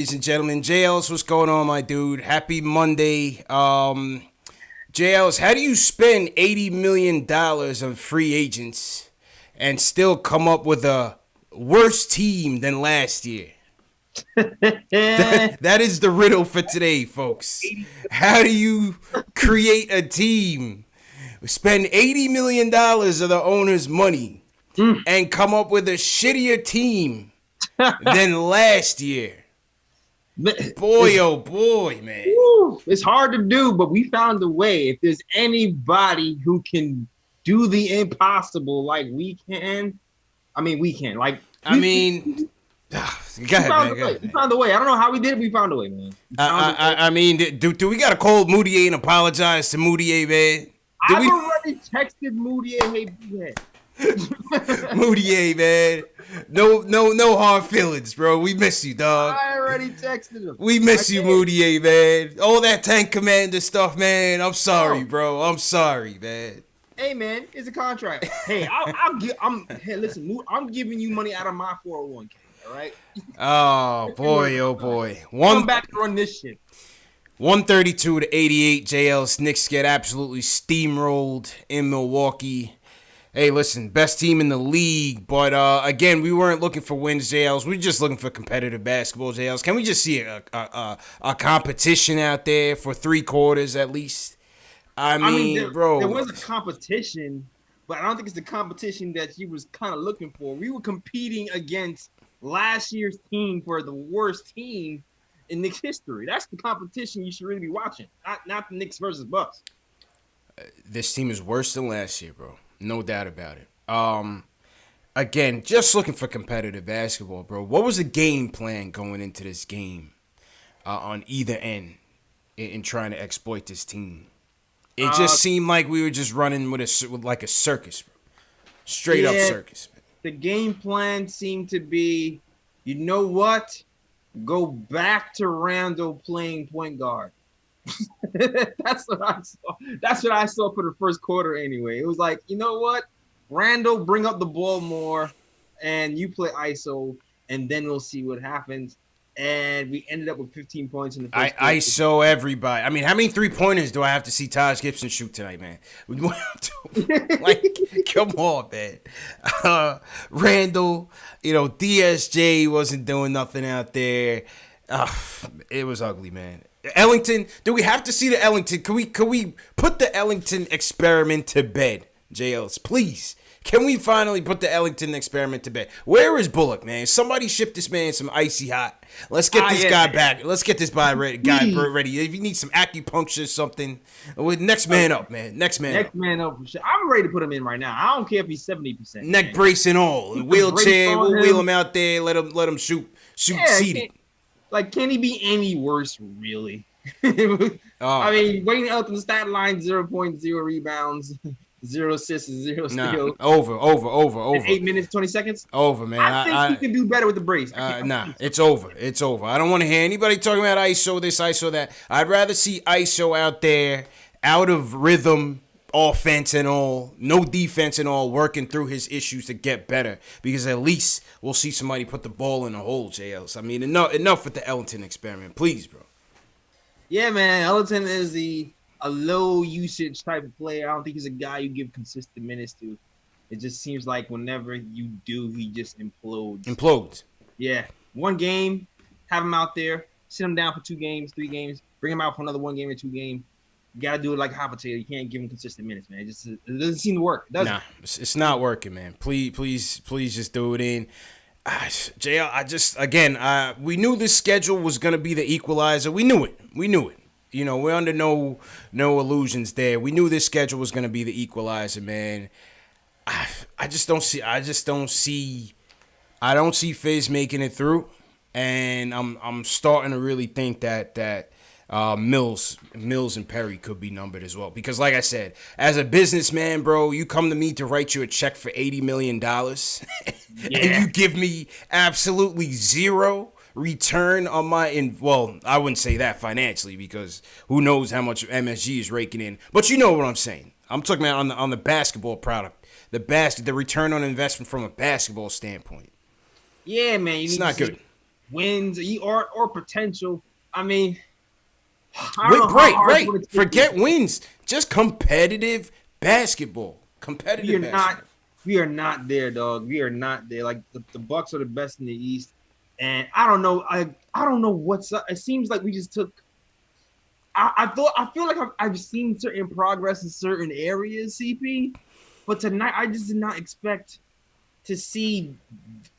Ladies and gentlemen, JL's, what's going on, my dude? Happy Monday. JL's, how do you spend $80 million on free agents and still come up with a worse team than last year? That is the riddle for today, folks. How do you create a team, spend $80 million of the owner's money, and come up with a shittier team than last year? Boy, oh boy, man. It's hard to do, but we found a way. If there's anybody who can do the impossible like we can, we can. Go ahead, man. We found a way. I don't know how we did it. We found a way, man. Do we got to call Moutier and apologize to Moutier, man? I've already texted Moutier. Hey, Moutier, man. No hard feelings, bro. We miss you, dog. I already texted him. We miss you, Moutier, man. All that Tank Commander stuff, man. I'm sorry, bro. I'm sorry, man. Hey, man, it's a contract. Hey, listen, I'm giving you money out of my 401k. All right. Oh boy, oh boy. Come back and run this shit. 132-88. JL's Knicks get absolutely steamrolled in Milwaukee. Hey, listen, best team in the league, but again, we weren't looking for wins, JLs. We were just looking for competitive basketball, JLs. Can we just see a competition out there for 3 quarters at least? Bro, there was a competition, but I don't think it's the competition that you was kind of looking for. We were competing against last year's team for the worst team in Knicks history. That's the competition you should really be watching, not the Knicks versus Bucks. This team is worse than last year, bro. No doubt about it. Again, just looking for competitive basketball, bro. What was the game plan going into this game on either end in trying to exploit this team? It just seemed like we were just running with like a circus, bro. Straight up circus. Man. The game plan seemed to be, you know what? Go back to Randall playing point guard. That's what I saw. That's what I saw for the first quarter anyway. It was like, you know what? Randall, bring up the ball more, and you play ISO, and then we'll see what happens. And we ended up with 15 points in the first quarter. ISO everybody. How many 3-pointers do I have to see Taj Gibson shoot tonight, man? Come on, man. Randall, DSJ wasn't doing nothing out there. It was ugly, man. Ellington, do we have to see the Ellington? Can we put the Ellington experiment to bed, JLs, please? Can we finally put the Ellington experiment to bed? Where is Bullock, man? Somebody ship this man some icy hot. Let's get this guy back. Let's get this guy ready. If you need some acupuncture or something, next man up, man. Next man up for sure. I'm ready to put him in right now. I don't care if he's 70%. Neck brace and all. Wheelchair. We'll wheel him out there. Let him shoot seated. Can he be any worse, really? Wayne Ellington's stat line, 0.0 rebounds, 0 assists, 0 steals. Over. 8 minutes, 20 seconds? Over, man. I think he can do better with the brace. It's over. It's over. I don't want to hear anybody talking about ISO this, ISO that. I'd rather see ISO out there, out of rhythm, offense and all, no defense and all, working through his issues to get better, because at least we'll see somebody put the ball in the hole, JLs. Enough with the Ellington experiment, please, bro. Yeah, man, Ellington is a low usage type of player. I don't think he's a guy you give consistent minutes to. It just seems like whenever you do, he just implodes. Yeah, one game, have him out there, sit him down for 2 games, 3 games, bring him out for another 1 game or 2 games. You got to do it like Hopper-Taylor. You can't give him consistent minutes, man. It doesn't seem to work. It's not working, man. Please just do it in. JL, we knew this schedule was going to be the equalizer. We knew it. We're under no illusions there. We knew this schedule was going to be the equalizer, man. I don't see Fizz making it through, and I'm starting to really think that Mills and Perry could be numbered as well. Because like I said, as a businessman, bro, you come to me to write you a check for $80 million and you give me absolutely zero return on I wouldn't say that financially, because who knows how much MSG is raking in. But you know what I'm saying. I'm talking about on the basketball product, the return on investment from a basketball standpoint. Yeah, man. It's not good. wins or potential. I mean, I don't know how hard Right. it's gonna take Forget this. wins. Just competitive basketball. We are Competitive not. basketball. We are not there, dog. We are not there. Like the Bucks are the best in the East, and I don't know. I don't know what's up. It seems like we just took. I feel like I've seen certain progress in certain areas, CP, but tonight I just did not expect to see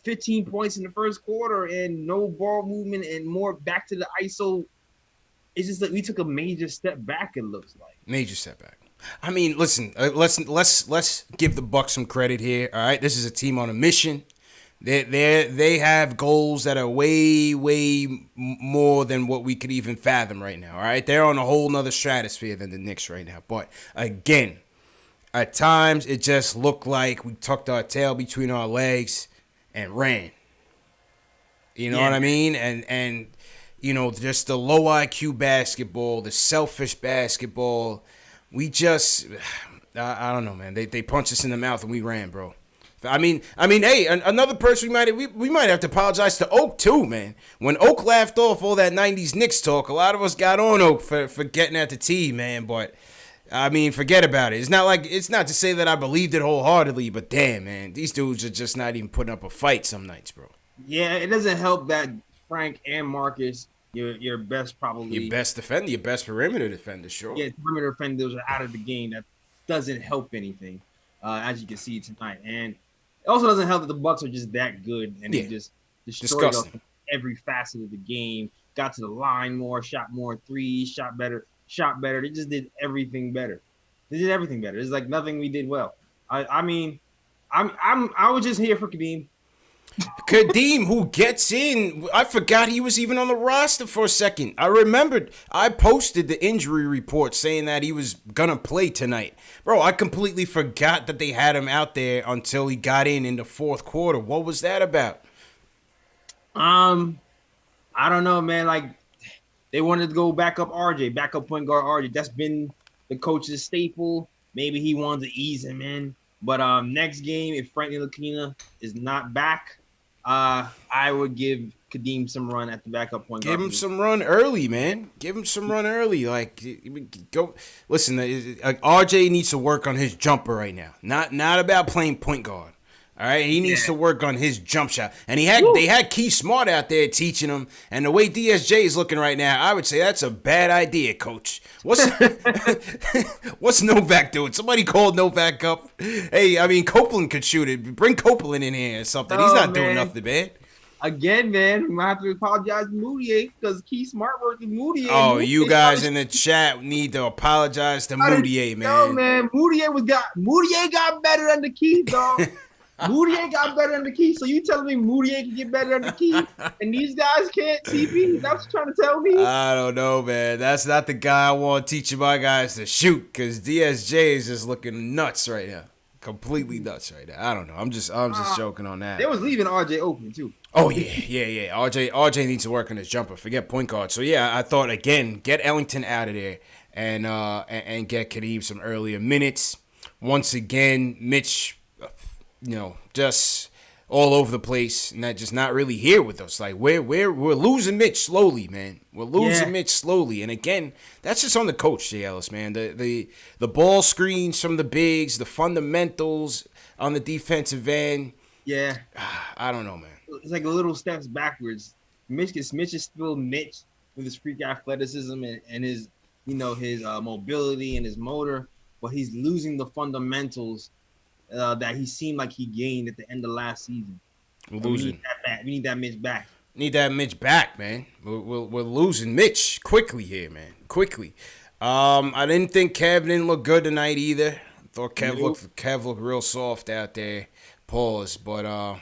15 points in the first quarter and no ball movement and more back to the ISO. It's just that we took a major step back. It looks like. Major setback. I mean, listen. Let's give the Bucks some credit here. All right, this is a team on a mission. They have goals that are way more than what we could even fathom right now. All right, they're on a whole nother stratosphere than the Knicks right now. But again, at times it just looked like we tucked our tail between our legs and ran. You know what I mean? And you know, just the low IQ basketball, the selfish basketball. We just, I don't know, man. They punched us in the mouth and we ran, bro. I mean, hey, another person we might have to apologize to Oak too, man. When Oak laughed off all that '90s Knicks talk, a lot of us got on Oak for getting at the T, man. But I mean, forget about it. It's not to say that I believed it wholeheartedly, but damn, man, these dudes are just not even putting up a fight some nights, bro. Yeah, it doesn't help that Frank and Marcus, your best probably. Your best defender, your best perimeter defender, sure. Yeah, perimeter defenders are out of the game. That doesn't help anything, as you can see tonight. And it also doesn't help that the Bucks are just that good and they just destroyed us every facet of the game. Got to the line more, shot more threes, shot better. They just did everything better. It's like nothing we did well. I mean, I was just here for Kadeem. Kadeem, who gets in, I forgot he was even on the roster for a second. I remembered I posted the injury report saying that he was gonna play tonight. Bro, I completely forgot that they had him out there until he got in the fourth quarter. What was that about? I don't know, man. Like, they wanted to go back up point guard RJ. That's been the coach's staple. Maybe he wanted to ease him in. But next game, if Frank Ntilikina is not back, I would give Kadeem some run at the backup point guard. Give him some run early, man. Give him some run early. Like, go. Listen, RJ needs to work on his jumper right now. Not about playing point guard. All right, he needs to work on his jump shot. And they had Key Smart out there teaching him. And the way DSJ is looking right now, I would say that's a bad idea, Coach. What's Novak doing? Somebody called Novak up. Hey, I mean, Copeland could shoot it. Bring Copeland in here or something. He's not doing nothing, man. Again, man, we might have to apologize to Moutier because Key Smart worked with Moutier. Oh, you guys in the chat need to apologize to Moutier, man. No, man, Moutier got better than the Key, dog. Moutier got better than the Key. So you telling me Moutier can get better than the Key, and these guys can't? CP, that's what you're trying to tell me? I don't know, man. That's not the guy I want teaching my guys to shoot because DSJ is just looking nuts right now. Completely nuts right now. I don't know. I'm just joking on that. They was leaving RJ open too. Oh yeah. RJ needs to work on his jumper. Forget point guard. So yeah, I thought again, get Ellington out of there and get Kadeem some earlier minutes. Once again, Mitch, just all over the place and that just not really here with us. Like we're losing Mitch slowly, man. We're losing Mitch slowly. And again, that's just on the coach, Jay Ellis, man. The ball screens from the bigs, the fundamentals on the defensive end. Yeah. I don't know, man. It's like little steps backwards. Mitch is still Mitch with his freak athleticism and his his mobility and his motor, but he's losing the fundamentals that he seemed like he gained at the end of last season. We're losing. We need that Mitch back. Need that Mitch back, man. We're losing Mitch quickly here, man. Quickly. I didn't think Kev didn't look good tonight either. I thought Kev looked real soft out there. Pause. But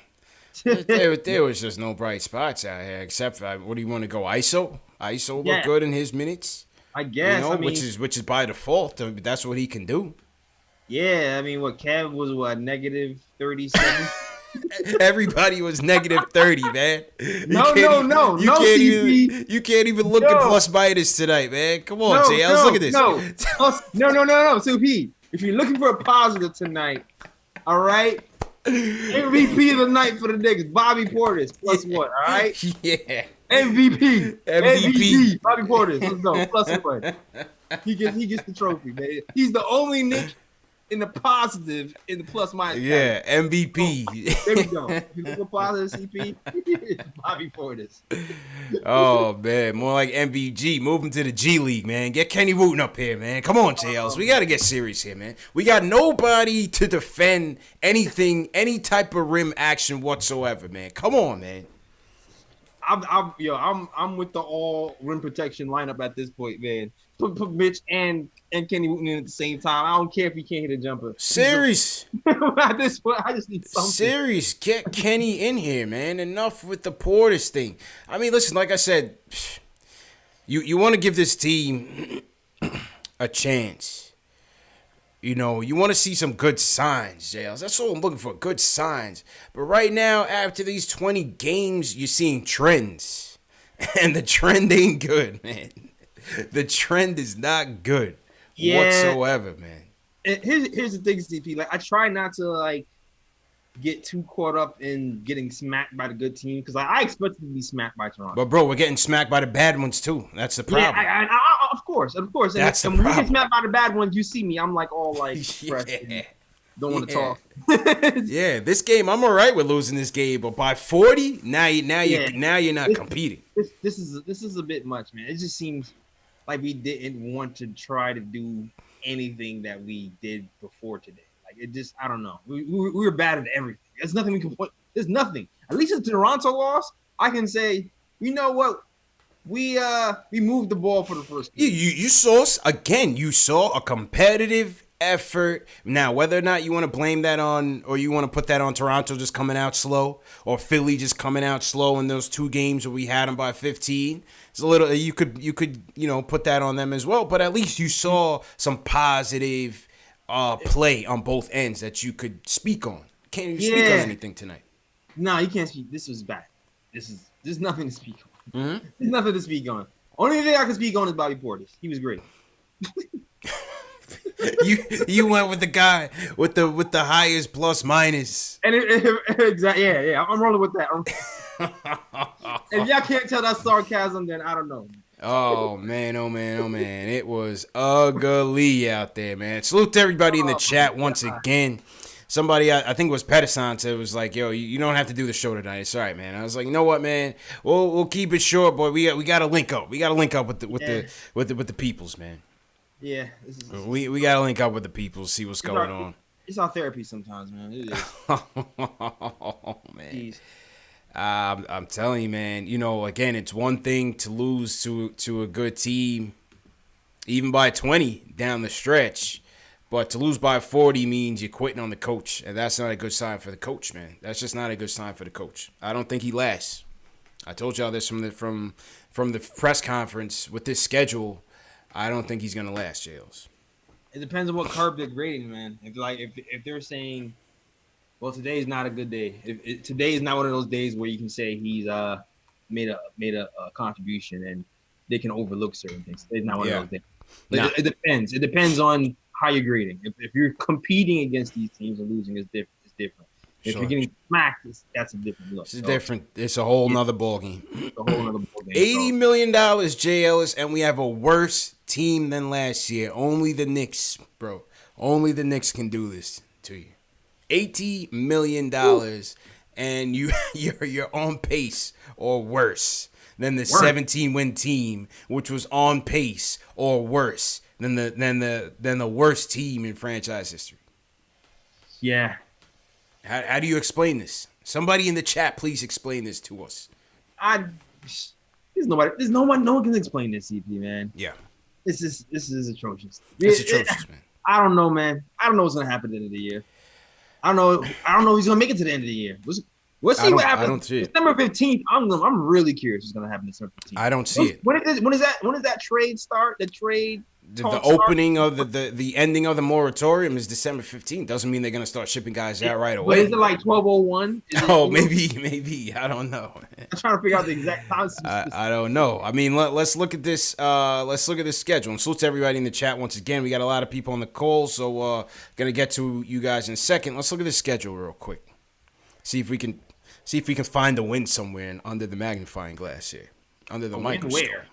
there was just no bright spots out here except for what do you want to go ISO? ISO looked good in his minutes. I guess. Which is by default. That's what he can do. Yeah, I mean, Kev was negative 37. Everybody was negative 30, man. No. You can't even look at plus minus tonight, man. Come on, JL, look at this. No. So, if you're looking for a positive tonight, all right, MVP of the night for the Knicks, Bobby Portis, +1. All right. Yeah. MVP. MVP. Bobby Portis. Let's go. +1. He gets the trophy, man. He's the only Knick in the positive in the plus minus. Yeah, category. MVP. There we go. If you look for positive CP, it's Bobby Portis. Oh man, more like MVG. Move him to the G League, man. Get Kenny Wooten up here, man. Come on, JLs. We gotta get serious here, man. We got nobody to defend anything, any type of rim action whatsoever, man. Come on, man. I'm with the all rim protection lineup at this point, man. Put Mitch and Kenny Wooten in at the same time. I don't care if he can't hit a jumper. Serious. At this point, I just need something. Serious. Get Kenny in here, man. Enough with the Portis thing. I mean, listen, like I said, you want to give this team a chance. You know, you want to see some good signs, Jails. That's all I'm looking for, good signs. But right now, after these 20 games, you're seeing trends. And the trend ain't good, man. The trend is not good whatsoever, man. And here's the thing, CP. Like, I try not to, get too caught up in getting smacked by the good team because I expected to be smacked by Toronto. But, bro, we're getting smacked by the bad ones, too. That's the problem. Yeah, of course. And That's the when problem. we get smacked by the bad ones, you see me. I'm, all, depressed. Yeah. Don't want to talk. Yeah, this game, I'm all right with losing this game, but by 40, now you're not competing. This is a bit much, man. It just seems like we didn't want to try to do anything that we did before today. It just, I don't know. We were bad at everything. There's nothing we can put. There's nothing. At least if Toronto lost, I can say, you know what? We moved the ball for the first game. You saw a competitive effort. Now, whether or not you want to blame that on, or you want to put that on Toronto just coming out slow, or Philly just coming out slow in those two games where we had them by 15, it's a little. You could put that on them as well. But at least you saw some positive play on both ends that you could speak on. Can't you speak on anything tonight? No, you can't speak. This was bad. There's nothing to speak on. Mm-hmm. There's nothing to speak on. Only thing I can speak on is Bobby Portis. He was great. You went with the guy with the highest plus minus. And exactly, yeah. I'm rolling with that. If y'all can't tell that's sarcasm, then I don't know. Oh man. It was ugly out there, man. Salute to everybody in the chat once again. Somebody, I think it was Pedersen, said, was like, yo, you don't have to do the show tonight. It's all right, man. I was like, you know what, man? We'll keep it short, boy. We got to link up. We got to link up with the peoples, man. Yeah. We got to link up with the people, see what's going on. It's our therapy sometimes, man. It is. Oh, man. Jeez. I'm telling you, man, again, it's one thing to lose to a good team, even by 20 down the stretch, but to lose by 40 means you're quitting on the coach, and that's not a good sign for the coach, man. That's just not a good sign for the coach. I don't think he lasts. I told y'all this from the press conference with this schedule. I don't think he's gonna last, Jails. It depends on what carb they're grading, man. If they're saying, well, today is not a good day. Today is not one of those days where you can say he's made a contribution and they can overlook certain things. It's not one of those days. Nah. It depends. It depends on how you're grading. If you're competing against these teams and losing, it's different. If you're getting smacked, that's a different look. It's different. It's a whole nother ballgame. It's a whole nother ballgame. $80 million, Jay Ellis, and we have a worse team than last year. Only the Knicks, bro. Only the Knicks can do this to you. $80 million, and you're on pace or worse than the 17-win team, which was on pace or worse than the worst team in franchise history. Yeah. How do you explain this? Somebody in the chat, please explain this to us. No one can explain this, CP, man. Yeah. This is atrocious. It's atrocious, man. I don't know, man. I don't know what's gonna happen at the end of the year. I don't know if he's gonna make it to the end of the year. We'll see what happens. I don't see it. December 15th. I'm really curious what's gonna happen December 15th. I don't see it. When does that trade start? The trade. The opening of the ending of the moratorium is December 15th. Doesn't mean they're gonna start shipping guys out right away. But is it like 12:01? Maybe. I don't know. I'm trying to figure out the exact time. I don't know. I mean, let's look at this. Let's look at this schedule. And salute to everybody in the chat once again. We got a lot of people on the call, so gonna get to you guys in a second. Let's look at this schedule real quick. See if we can find a win somewhere under the magnifying glass here, under the microscope. Where?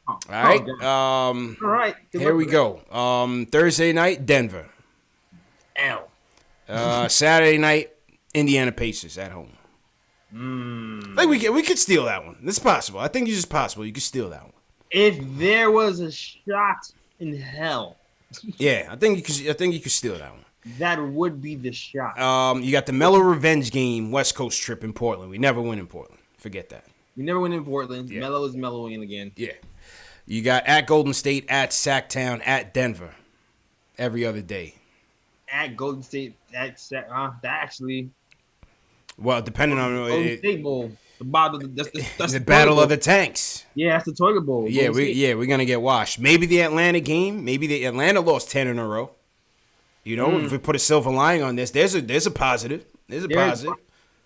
All right. All right. Here we go. Thursday night, Denver. L. Saturday night, Indiana Pacers at home. I think we could steal that one. It's possible. I think it's just possible. You could steal that one. If there was a shot in hell. Yeah, I think you could steal that one. That would be the shot. You got the Melo revenge game, West Coast trip in Portland. We never win in Portland. Forget that. We never win in Portland. Yeah. Melo is mellowing again. Yeah. You got at Golden State, at Sacktown, at Denver. Every other day. At Golden State, that actually. Well, depending on Golden State Bowl. The battle of the tanks. Yeah, that's the toilet bowl. We're gonna get washed. Maybe the Atlanta game. Maybe the Atlanta lost 10 in a row. You know, if we put a silver lining on this, there's a positive. There's a positive.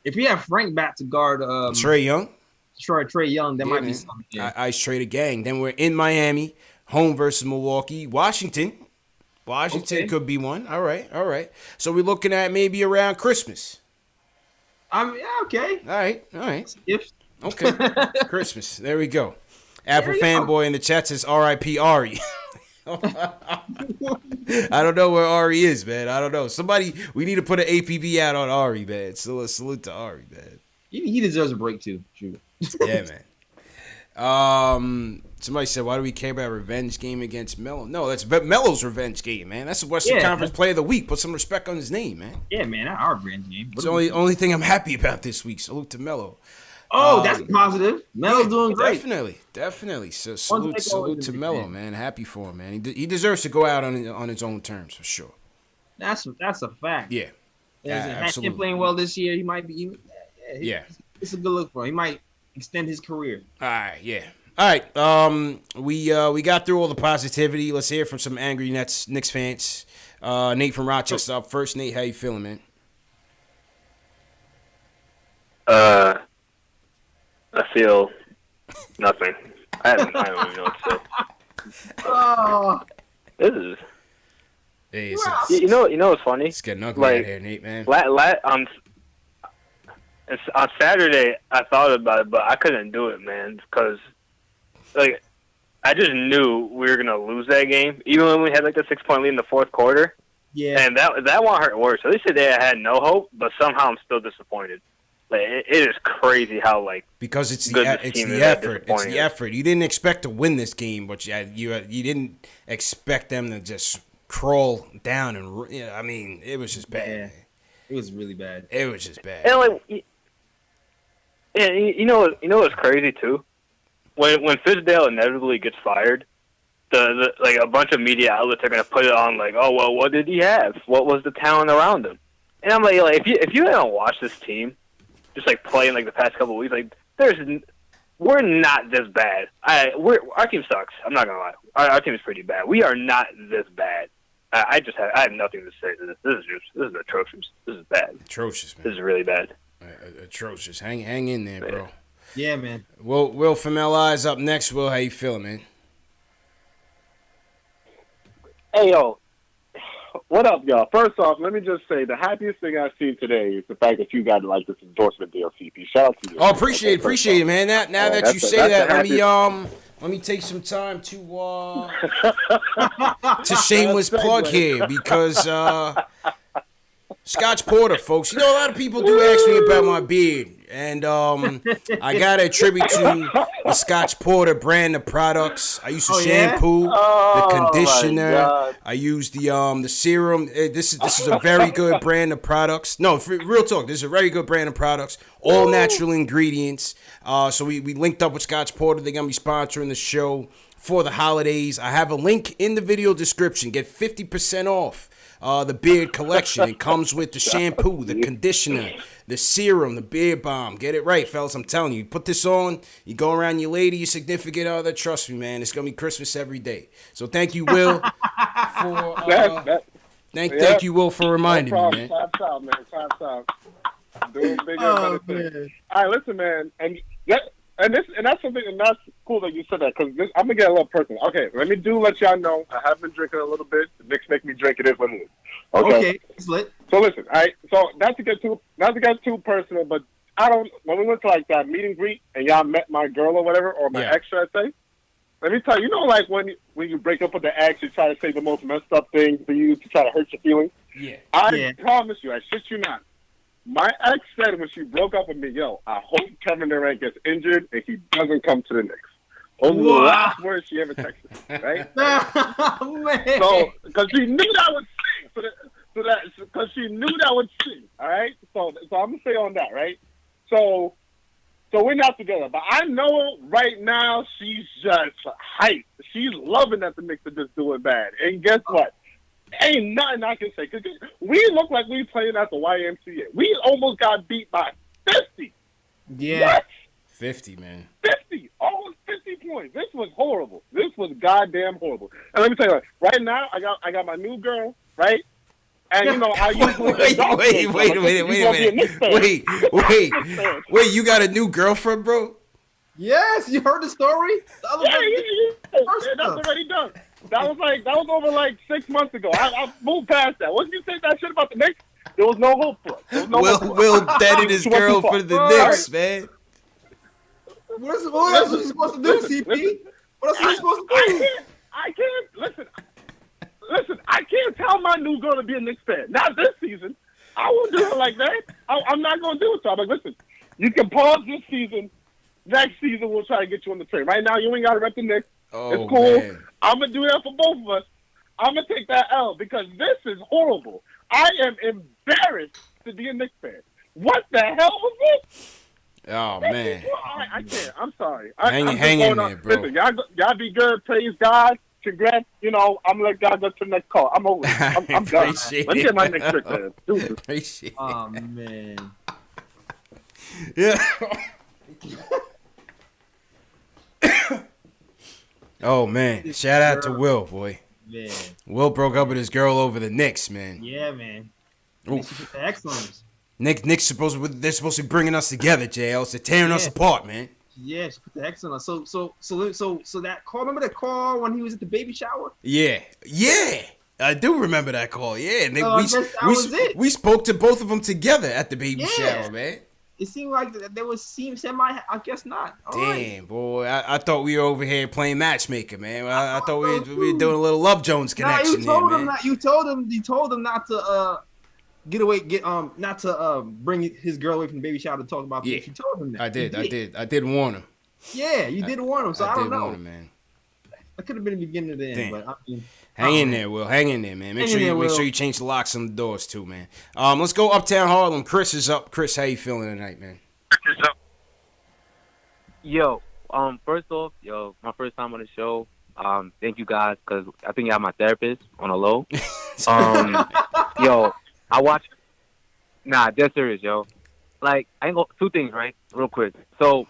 If we have Frank back to guard Trae Young, that might be something. Yeah. Ice trade a gang. Then we're in Miami, home versus Milwaukee, Washington could be one. All right. So we're looking at maybe around Christmas. Okay. All right. If okay, Christmas. There we go. Apple fanboy in the chat says R.I.P. Ari. I don't know where Ari is, man. I don't know. We need to put an APB out on Ari, man. So salute to Ari, man. He deserves a break too. True. Yeah, man. Somebody said, why do we care about revenge game against Melo? No, that's Melo's revenge game, man. That's the Western Conference Player of the Week. Put some respect on his name, man. Yeah, man. That's our revenge game. It's the only thing I'm happy about this week. Salute to Melo. Oh, that's positive. Melo's doing great. Definitely. So salute to Melo, man. Happy for him, man. He deserves to go out on his own terms, for sure. That's a fact. Yeah. Absolutely. Him playing well this year, he might be. It's a good look for him. He might extend his career. All right, yeah. All right, we got through all the positivity. Let's hear from some angry Knicks fans. Nate from Rochester up first. Nate, how you feeling, man? I feel nothing. I don't even know what to say. Oh, This is. Hey, You know what's funny? It's getting ugly out here, Nate, man. On Saturday, I thought about it, but I couldn't do it, man, because I just knew we were gonna lose that game, even when we had the 6-point lead in the fourth quarter. Yeah, and that one hurt worse. At least today I had no hope, but somehow I'm still disappointed. It is crazy how because it's the effort. It's the effort. You didn't expect to win this game, but you didn't expect them to just crawl down and I mean, it was just bad. Yeah. It was really bad. It was just bad. And you know what's crazy too? When Fizdale inevitably gets fired, a bunch of media outlets are gonna put it on oh well, what did he have? What was the talent around him? And I'm if you haven't watched this team, just play in the past couple of weeks, we're not this bad. Our team sucks. I'm not gonna lie. Our team is pretty bad. We are not this bad. I have nothing to say to this. This is atrocious. This is bad. Atrocious, man. This is really bad. Atrocious. Hang in there, bro. Yeah, man. Will from LI is up next. Will, how you feeling, man? Hey, yo. What up, y'all? First off, let me just say the happiest thing I've seen today is the fact that you got this endorsement deal, CP. Shout out to you. Oh, appreciate it, man. Now that you say that, let me take some time to shameless plug here because Scotch Porter, folks. You know, a lot of people do ask me about my beard, and I gotta attribute to the Scotch Porter brand of products. I use the shampoo, the conditioner. I use the serum. This is a very good brand of products. No, real talk. This is a very good brand of products. All natural ingredients. So we linked up with Scotch Porter. They're gonna be sponsoring the show for the holidays. I have a link in the video description. Get 50% off the beard collection. It comes with the shampoo, the conditioner, the serum, the beard balm. Get it right, fellas. I'm telling you. Put this on. You go around your lady, your significant other. Trust me, man. It's gonna be Christmas every day. So thank you, Will, for thank you, Will, for reminding me, man. Time's out, man. Time's out. Doing bigger and better things. All right, listen, man, and that's something, and that's cool that you said that because I'm gonna get a little personal. Okay, let y'all know I have been drinking a little bit. The Knicks make me drink. It is what it is. Okay, it's lit. So listen, all right. So not to get too personal, but I don't. When we went to like that meet and greet, and y'all met my girl or whatever, or my ex, should I say? Let me tell you, like when you break up with the ex, you try to say the most messed up things for you to try to hurt your feelings. Yeah. I promise you, I shit you not. My ex said when she broke up with me, yo, I hope Kevin Durant gets injured and he doesn't come to the Knicks. Those were the last words she ever texted, right? Man. So, because she knew that would sing, because she knew that would sing, all right? So I'm gonna say on that, right? So we're not together, but I know right now she's just hyped. She's loving that the Knicks are just doing bad, and guess what? Ain't nothing I can say. Cause we look like we playing at the YMCA. We almost got beat by 50. Yeah. What? 50, man. 50. Almost 50 points. This was horrible. This was goddamn horrible. And let me tell you, right now, I got my new girl, right? And, I usually... Wait, you got a new girlfriend, bro? Yes, you heard the story? Yeah, that's already done. That was over like 6 months ago. I moved past that. Once you said that shit about the Knicks, there was no hope for it. Will dated his girl for the Knicks, man. What else are you supposed to do, CP? What else are you supposed to do? I can't. Listen, I can't tell my new girl to be a Knicks fan. Not this season. I won't do it like that. I'm not going to do it. So I'm like, listen, you can pause this season. Next season, we'll try to get you on the train. Right now, you ain't got to rep the Knicks. It's cool. Man. I'm going to do that for both of us. I'm going to take that L because this is horrible. I am embarrassed to be a Knicks fan. What the hell was this? Oh, man. I can't. I'm sorry. Hang in there, bro. Listen, y'all be good. Praise God. Congrats. I'm going to let God go to the next call. I'm over it. I'm done. Let me get my next trick there. Appreciate it. Oh, man. Yeah. Oh, man. Shout out to Will, boy. Man. Will broke up with his girl over the Knicks, man. Yeah, man. The excellence. Knicks they're supposed to be bringing us together, JL. They're tearing us apart, man. Yeah, she put the excellence. So that call. Remember that call when he was at the baby shower? Yeah. I do remember that call. Yeah, and we spoke to both of them together at the baby shower, man. It seemed like there was semi. I guess not. Damn, boy. I thought we were over here playing matchmaker, man. I thought we were doing a little Love Jones connection. You told him not to not to bring his girl away from the baby shower to talk about this. You told him that. I did warn him. Yeah, you did warn him. So I don't know. Warn him, man. That could have been the beginning of the end, but I mean. Hang in there, Will. Hang in there, man. Make sure you change the locks on the doors too, man. Let's go uptown Harlem. Chris is up. Chris, how you feeling tonight, man? Yo, first off, my first time on the show. Thank you guys because I think y'all my therapist on a low. Yo, I watch. Nah, dead serious, yo. Like I ain't go two things, right? Real quick. So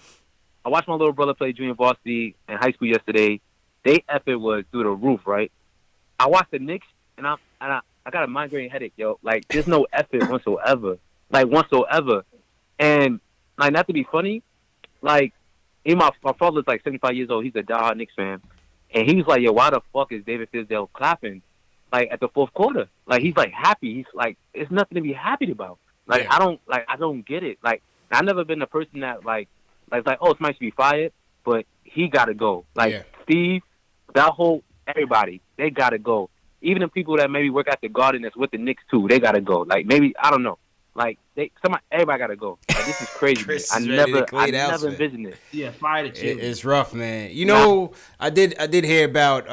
I watched my little brother play junior varsity in high school yesterday. Their effort was through the roof, right? I watched the Knicks, and I got a migraine headache, yo. Like, there's no effort whatsoever. And, like, not to be funny, like, my father's, like, 75 years old. He's a diehard Knicks fan. And he was like, yo, why the fuck is David Fizdale clapping, like, at the fourth quarter? Like, he's, like, happy. He's, like, it's nothing to be happy about. Like, yeah. I don't get it. Like, I've never been the person that, like, oh, somebody should be fired, but he got to go. Like, Steve, that whole everybody, they gotta go. Even the people that maybe work at the Garden that's with the Knicks too, they gotta go. Like maybe I don't know. Like everybody gotta go. Like this is crazy. I never envisioned it. Yeah, fire the chief. It's rough, man. I did hear about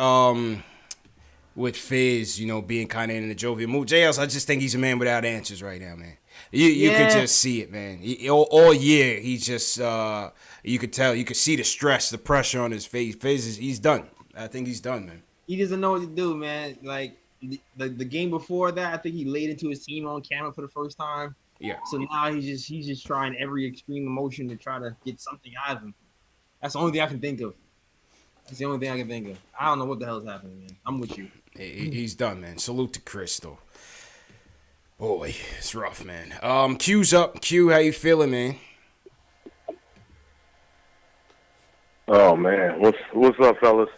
with Fizz, being kind of in the jovial mood. JLs, I just think he's a man without answers right now, man. You could just see it, man. All year he's just you could tell, you could see the stress, the pressure on his face. Fizz he's done. I think he's done, man. He doesn't know what to do, man. Like the game before that, I think he laid into his team on camera for the first time. Yeah. So now he's just trying every extreme emotion to try to get something out of him. That's the only thing I can think of. I don't know what the hell is happening, man. I'm with you. He's done, man. Salute to Chris, though. Boy, it's rough, man. Q's up. Q, how you feeling, man? Oh man, what's up, fellas?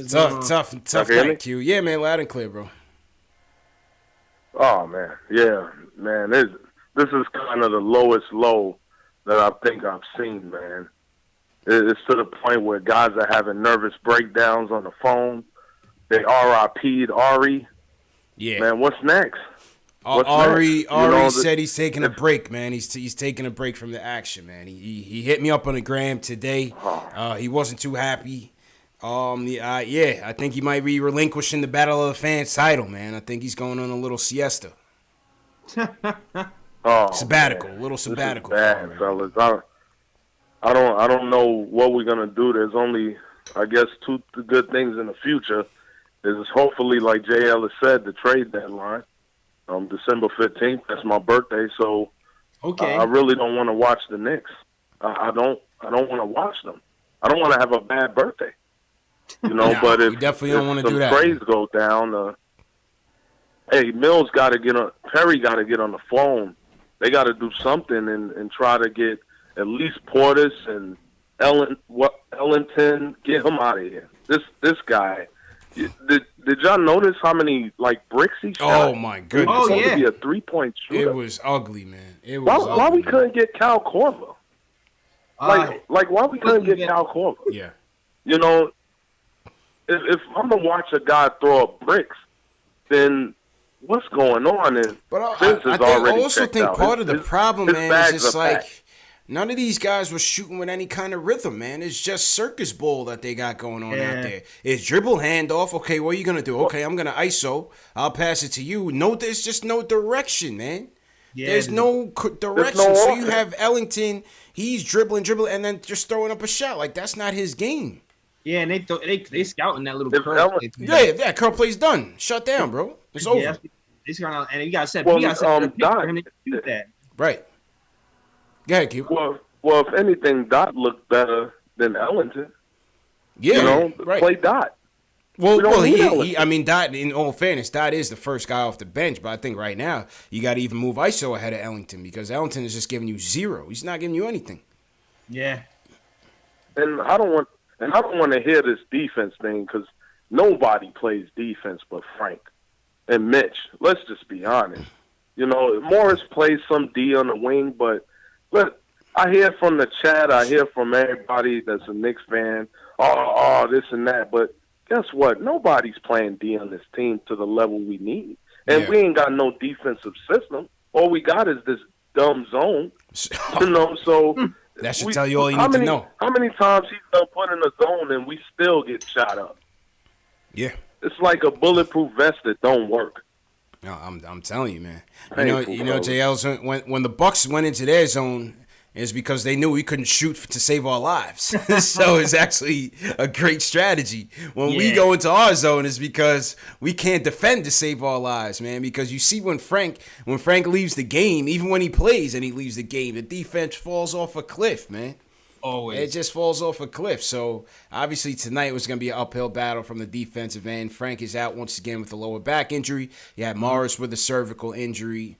Tough night, Q. Yeah, man, loud and clear, bro. Oh man, yeah, man. This is kind of the lowest low that I think I've seen, man. It's to the point where guys are having nervous breakdowns on the phone. They RIP'd Ari. Yeah. Man, what's next? Ari said he's taking a break, man. He's taking a break from the action, man. He hit me up on the gram today. He wasn't too happy. I think he might be relinquishing the Battle of the Fans title, man. I think he's going on a little siesta. Sabbatical, man. A little sabbatical. This is bad, fellas. I don't know what we're gonna do. There's only, I guess, two good things in the future. Is hopefully, like JL has said, the trade deadline. December 15th. That's my birthday, so Okay. I really don't want to watch the Knicks. I don't want to watch them. I don't want to have a bad birthday. But if you definitely don't want to do that. Trades go down. Hey, Mills got to get on. Perry got to get on the phone. They got to do something and try to get at least Portis and Ellington. Get him out of here. This guy. Did y'all notice how many bricks he shot? Oh my goodness! Oh Supposed yeah, to be a 3-point shooter. It was ugly, man. It was. Why we man. couldn't get Kyle Korver? Why we couldn't get Kyle Korver? Yeah. If I'm gonna watch a guy throw up bricks, then what's going on? And But I already also checked think out. part of the problem, his man, bags is just are packed. none of these guys were shooting with any kind of rhythm, man. It's just circus ball that they got going on out there. It's dribble handoff. Okay, what are you gonna do? Okay, I'm gonna ISO. I'll pass it to you. No, there's just no direction, man. yeah. There's no direction. no So you offense. have Ellington. He's dribbling, and then just throwing up a shot. That's not his game. Yeah, and they scouting that little If curve. Ellen- Yeah, curl play's done. Shut down, bro. It's over. Yeah, they scouting out, and you got set. Well, You got set for Doc- him to shoot that. Right. Go ahead, Q. Well, if anything, Dot looked better than Ellington. Yeah, right. Play Dot. Well, We don't need he, Ellington. I mean, Dot, in all fairness, Dot is the first guy off the bench, but I think right now you got to even move ISO ahead of Ellington because Ellington is just giving you zero. He's not giving you anything. Yeah, And I don't want to hear this defense thing because nobody plays defense but Frank and Mitch. Let's just be honest. Morris plays some D on the wing, but I hear from the chat, I hear from everybody that's a Knicks fan, this and that. But guess what? Nobody's playing D on this team to the level we need. And we ain't got no defensive system. All we got is this dumb zone. So That should tell you all you need to know. How many times he's done put in a zone and we still get shot up? Yeah. It's like a bulletproof vest that don't work. No, I'm telling you, man. Painful, You know, bro. JL's when the Bucks went into their zone, is because they knew we couldn't shoot to save our lives. So it's actually a great strategy. When we go into our zone, is because we can't defend to save our lives, man. Because you see when Frank leaves the game, even when he plays and he leaves the game, the defense falls off a cliff, man. always. It just falls off a cliff. So obviously tonight was going to be an uphill battle from the defensive end. Frank is out once again with a lower back injury. You have Morris with a cervical injury.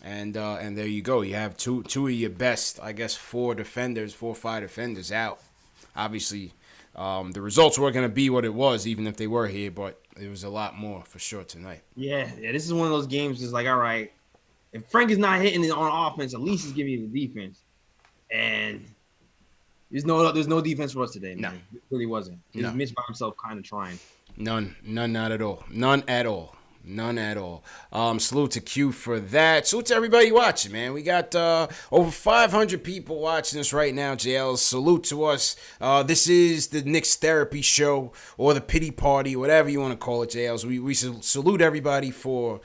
And there you go. You have two of your best, I guess, 4 or 5 defenders out. Obviously, the results were going to be what it was, even if they were here, but it was a lot more for sure tonight. Yeah, this is one of those games. It's like, all right, if Frank is not hitting it on offense, at least he's giving you the defense. And there's no defense for us today, man. No. It really wasn't. He No. missed by himself, kind of trying. None, not at all. None at all. Salute to Q for that. Salute to everybody watching, man. We got over 500 people watching us right now, JL. Salute to us. This is the Knicks Therapy Show, or the Pity Party, whatever you want to call it, JL. So we salute everybody for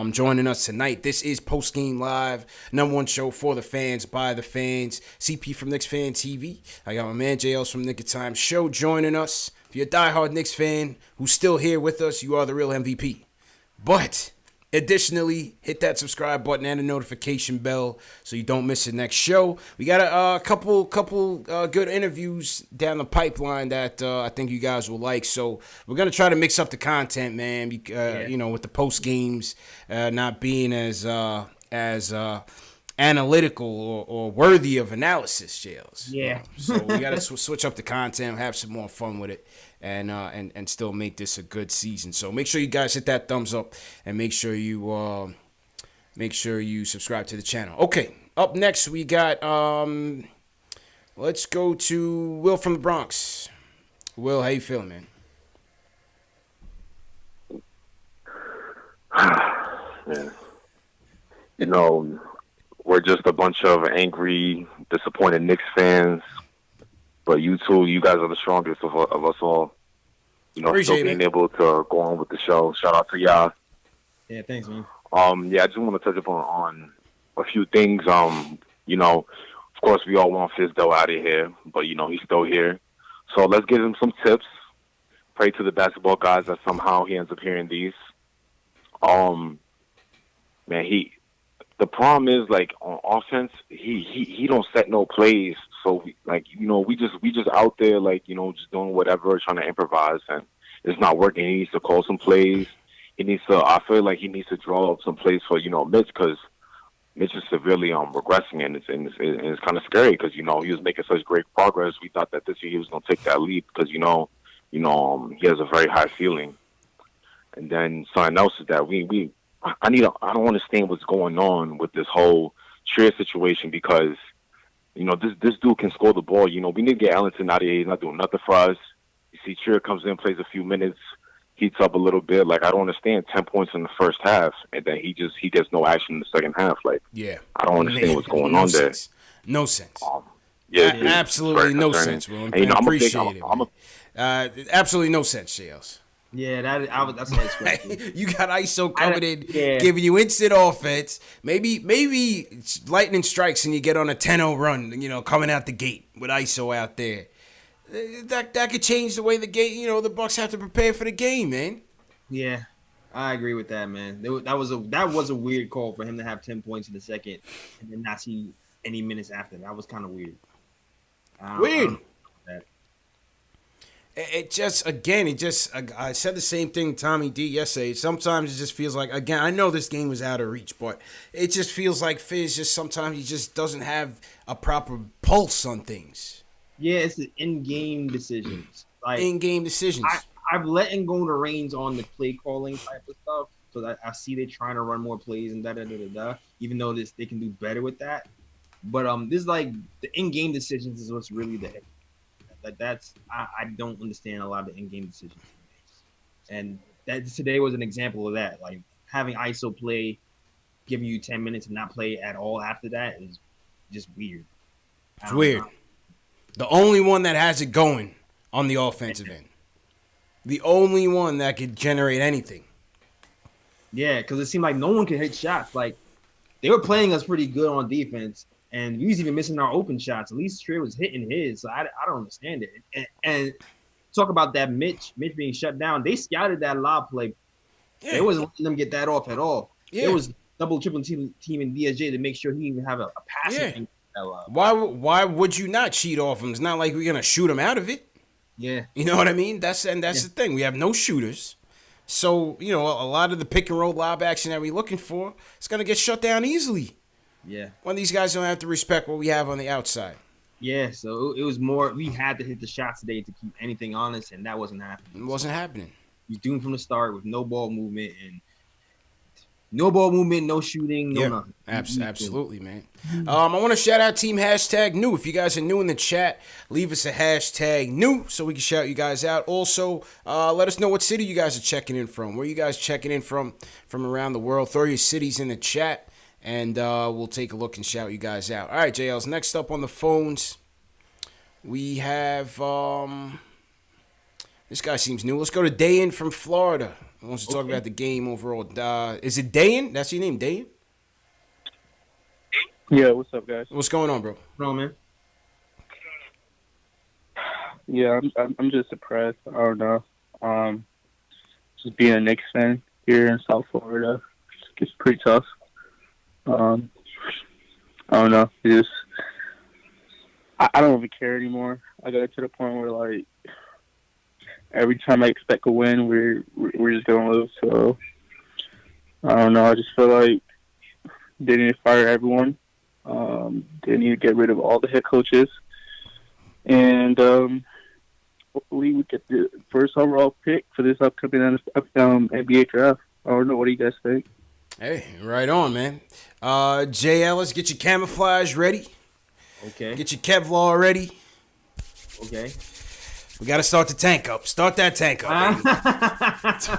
joining us tonight. This is Post Game Live, #1 show for the fans, by the fans. CP from KnicksFanTV. I got my man JL's from Nick of Time Show joining us. If you're a diehard Knicks fan who's still here with us, you are the real MVP. But additionally, hit that subscribe button and the notification bell so you don't miss the next show. We got a couple good interviews down the pipeline that I think you guys will like. So we're gonna try to mix up the content, man. With the post games not being as analytical or worthy of analysis, Jails. Yeah. So we got to switch up the content, have some more fun with it, and still make this a good season. So make sure you guys hit that thumbs up and make sure you make sure you subscribe to the channel. Okay, up next we got let's go to Will from the Bronx. Will, how you feeling, man? Man. You know, we're just a bunch of angry, disappointed Knicks fans. But you guys are the strongest of us all. You know, Appreciate still being it. able to go on with the show. Shout out to y'all. Yeah, thanks, man. Yeah, I just want to touch upon on a few things. You know, of course, we all want Fizdale out of here, but you know he's still here. So let's give him some tips. Pray to the basketball guys that somehow he ends up hearing these. Man, the problem is like on offense, he don't set no plays. So we just out there just doing whatever, trying to improvise, and it's not working. He needs to call some plays. I feel like he needs to draw up some plays for Mitch, because Mitch is severely regressing, and it's kind of scary because he was making such great progress. We thought that this year he was going to take that leap because he has a very high ceiling. And then something else is that I don't understand what's going on with this whole Trier situation, because this dude can score the ball. We need to get Ellington out of here. He's not doing nothing for us. You see, Trier comes in, plays a few minutes, heats up a little bit. Like, I don't understand 10 points in the first half, and then he gets no action in the second half. Like, Yeah. I don't understand what's going on there. No sense. Yeah, Absolutely no sense, Will. And, I appreciate it. Absolutely no sense, JLs. Yeah, that's what I expected. You got ISO coming in, Yeah. giving you instant offense. Maybe lightning strikes and you get on a 10-0 run, coming out the gate with ISO out there. That could change the way the game, the Bucks have to prepare for the game, man. Yeah, I agree with that, man. That was a weird call for him to have 10 points in the second and then not see any minutes after. That was kind of weird. Weird. I said the same thing to Tommy D yesterday. Sometimes it just feels like, again, I know this game was out of reach, but it just feels like Fizz sometimes he just doesn't have a proper pulse on things. Yeah, it's the in-game decisions. Like In-game decisions. I've let him go the reins on the play calling type of stuff, so that I see they're trying to run more plays and even though they can do better with that. But this is like the in-game decisions is what's really the I don't understand a lot of the in-game decisions, and that today was an example of that. Like having ISO play, giving you 10 minutes and not play at all after that is just weird. It's weird. The only one that has it going on the offensive end, the only one that could generate anything. Yeah, because it seemed like no one could hit shots. Like they were playing us pretty good on defense. And we was even missing our open shots. At least Trier was hitting his. So I don't understand it. And talk about that Mitch being shut down. They scouted that lob play. Yeah. They wasn't letting them get that off at all. Yeah. It was double, triple team in DSJ to make sure he even have a passing thing. Why would you not cheat off him? It's not like we're gonna shoot him out of it. Yeah. You know what I mean? That's the thing. We have no shooters. So, a lot of the pick and roll lob action that we're looking for, it's gonna get shut down easily. Yeah. When these guys don't have to respect what we have on the outside. Yeah, so it was more, we had to hit the shots today to keep anything honest, and that wasn't happening. It wasn't happening. He's doomed from the start with no ball movement, no shooting, no nothing. Absolutely, man. I want to shout out Team #new. If you guys are new in the chat, leave us a #new so we can shout you guys out. Also, let us know what city you guys are checking in from. Where you guys checking in from around the world. Throw your cities in the chat. And we'll take a look and shout you guys out. All right, JLs. Next up on the phones, we have this guy seems new. Let's go to Dayan from Florida. He wants to talk about the game overall. Is it Dayan? That's your name, Dayan? Yeah, what's up, guys? What's going on, bro? What's going on, man? Yeah, I'm just depressed. I don't know. Just being a Knicks fan here in South Florida, it's pretty tough. I don't know. I don't even care anymore. I got to the point where like every time I expect a win, we're just gonna lose. So I don't know. I just feel like they need to fire everyone. They need to get rid of all the head coaches, and hopefully we get the first overall pick for this upcoming NBA draft. I don't know. What do you guys think? Hey, right on, man. Jay Ellis, get your camouflage ready. Okay. Get your Kevlar ready. Okay. We got to start the tank up. Start that tank up,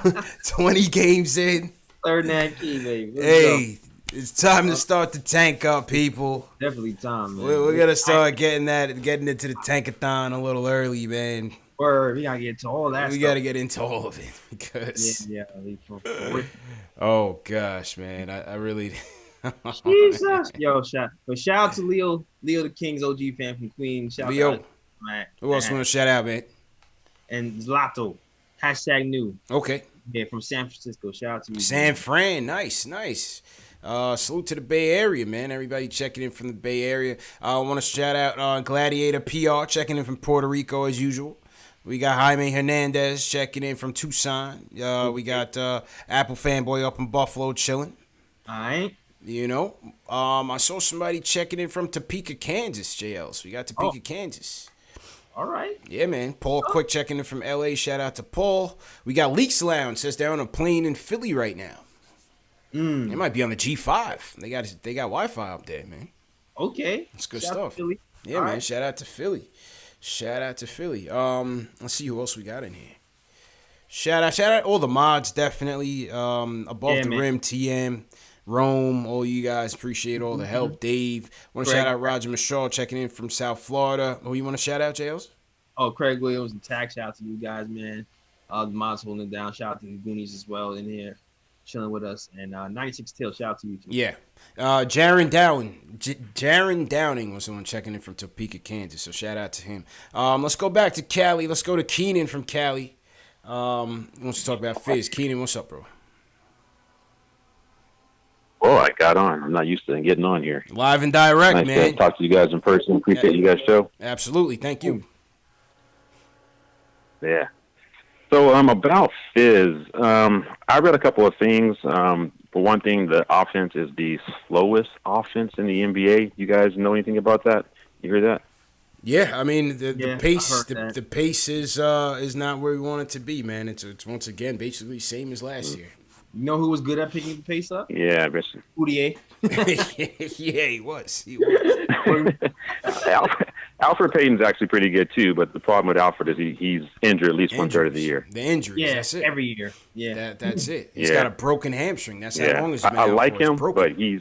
baby. 20 games in. Third and that key, baby. Let's Hey, it's time to start the tank up, people. Definitely time, man. We're gonna start getting into the tankathon a little early, man. Word, we gotta get to all that. We gotta get into all of it because. Yeah. Oh gosh, man, I really. Jesus, yo, shout out to Leo the King's OG fan from Queens. Shout Leo. out, man. Who else want to shout out, man? And Zlato, #new. Okay. Yeah, from San Francisco. Shout out to you. San Fran, nice. Salute to the Bay Area, man. Everybody checking in from the Bay Area. I want to shout out Gladiator PR checking in from Puerto Rico as usual. We got Jaime Hernandez checking in from Tucson. We got Apple Fanboy up in Buffalo chilling. All right. You know, I saw somebody checking in from Topeka, Kansas, JL. So we got Topeka, Kansas. All right. Yeah, man. Paul Quick checking in from LA. Shout out to Paul. We got Leaks Lounge. Says they're on a plane in Philly right now. They might be on the G5. They got Wi-Fi up there, man. Okay. It's good Shout out stuff. to Philly. Yeah, All man. right. Shout out to Philly. Let's see who else we got in here. Shout out all the mods, definitely. Above the man. Rim, TM, Rome, all you guys. Appreciate all the help. Dave. Want to Craig. shout out Roger Michaud checking in from South Florida. Who you want to shout out, JLs? Oh, Craig Williams and Tag. Shout out to you guys, man. The mods holding it down. Shout out to the Goonies as well in here, chilling with us. And 96 Tail. Shout out to you too. Yeah. Jaron Downing was the one checking in from Topeka, Kansas. So shout out to him. Let's go back to Cali. Let's go to Keenan from Cali. Wants to talk about Fizz. Keenan, what's up, bro? Oh, I got on. I'm not used to getting on here. Live and direct, Nice man. to talk to you guys in person. Appreciate you guys' show. Absolutely. Thank you. Yeah. So about Fizz, I read a couple of things. For one thing, the offense is the slowest offense in the NBA. You guys know anything about that? You hear that? Yeah, I mean the Yeah, pace I've heard that. the pace is not where we want it to be, man. It's once again basically same as last year. You know who was good at picking the pace up? Yeah, I guess. Fourier. Yeah, he was. Alfred Payton's actually pretty good too, but the problem with Alfred is he's injured at least 1/3 of the year. The injuries, Yeah, that's it. every year. Yeah. That's it. He's Yeah. got a broken hamstring. That's how Yeah, long he's been I out like for. It's him, broken. but he's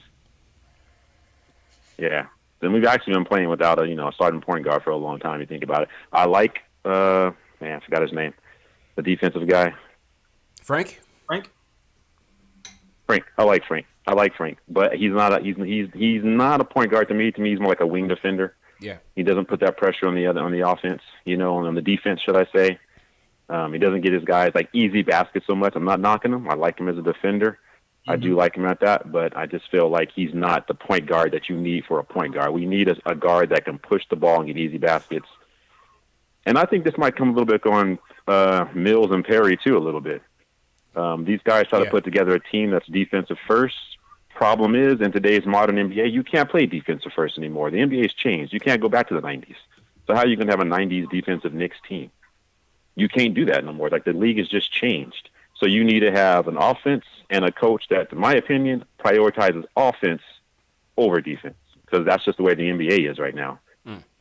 Then we've actually been playing without a starting point guard for a long time. You think about it. I like I forgot his name, the defensive guy. Frank. Frank. I like Frank, but he's not a point guard to me. To me, he's more like a wing defender. Yeah. He doesn't put that pressure on the offense, on the defense, should I say. He doesn't get his guys like easy baskets so much. I'm not knocking him. I like him as a defender. Mm-hmm. I do like him at that, but I just feel like he's not the point guard that you need for a point guard. We need a guard that can push the ball and get easy baskets. And I think this might come a little bit on Mills and Perry too a little bit. These guys try to put together a team that's defensive first. Problem is, in today's modern NBA, you can't play defensive first anymore. The NBA's changed. You can't go back to the 90s. So how are you going to have a 90s defensive Knicks team? You can't do that no more. Like, the league has just changed. So you need to have an offense and a coach that, in my opinion, prioritizes offense over defense, because that's just the way the NBA is right now.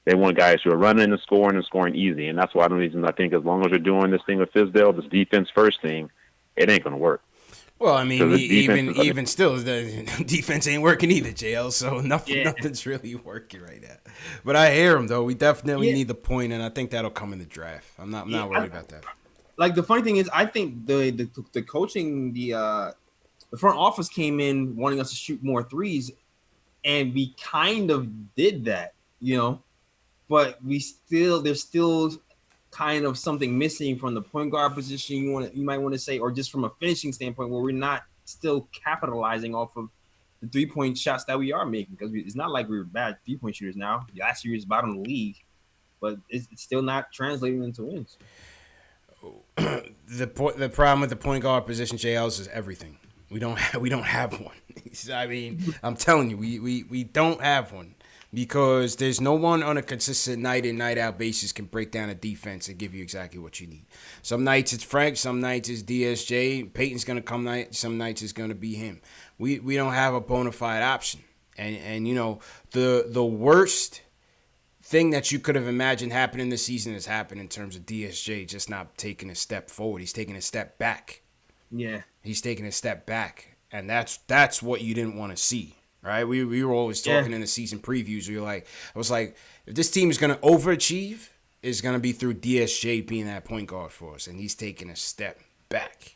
They want guys who are running and scoring easy, and that's why the reason I think as long as we're doing this thing with Fizdale, this defense first thing, it ain't going to work. Well, I mean, even still, the defense ain't working either, JL. So nothing's really working right now. But I hear him though. We definitely need the point, and I think that'll come in the draft. I'm not worried about that. Like, the funny thing is, I think the coaching, the front office came in wanting us to shoot more threes, and we kind of did that, But there's still kind of something missing from the point guard position. You might want to say, or just from a finishing standpoint, where we're not still capitalizing off of the 3-point shots that we are making, because it's not like we were bad 3-point shooters now. Last year is bottom of the league, but it's still not translating into wins. The problem with the point guard position, JL, is everything. We don't have one. I mean, I'm telling you, we don't have one. because there's no one on a consistent night in, night out basis can break down a defense and give you exactly what you need. Some nights it's Frank, some nights it's DSJ. Peyton's gonna come some nights it's gonna be him. We don't have a bona fide option, and you know the worst thing that you could have imagined happening this season has happened in terms of DSJ just not taking a step forward. He's taking a step back. Yeah, he's taking a step back, and that's what you didn't want to see. Right, we were always talking in the season previews. I was like, if this team is gonna overachieve, it's gonna be through DSJ being that point guard for us, and he's taking a step back.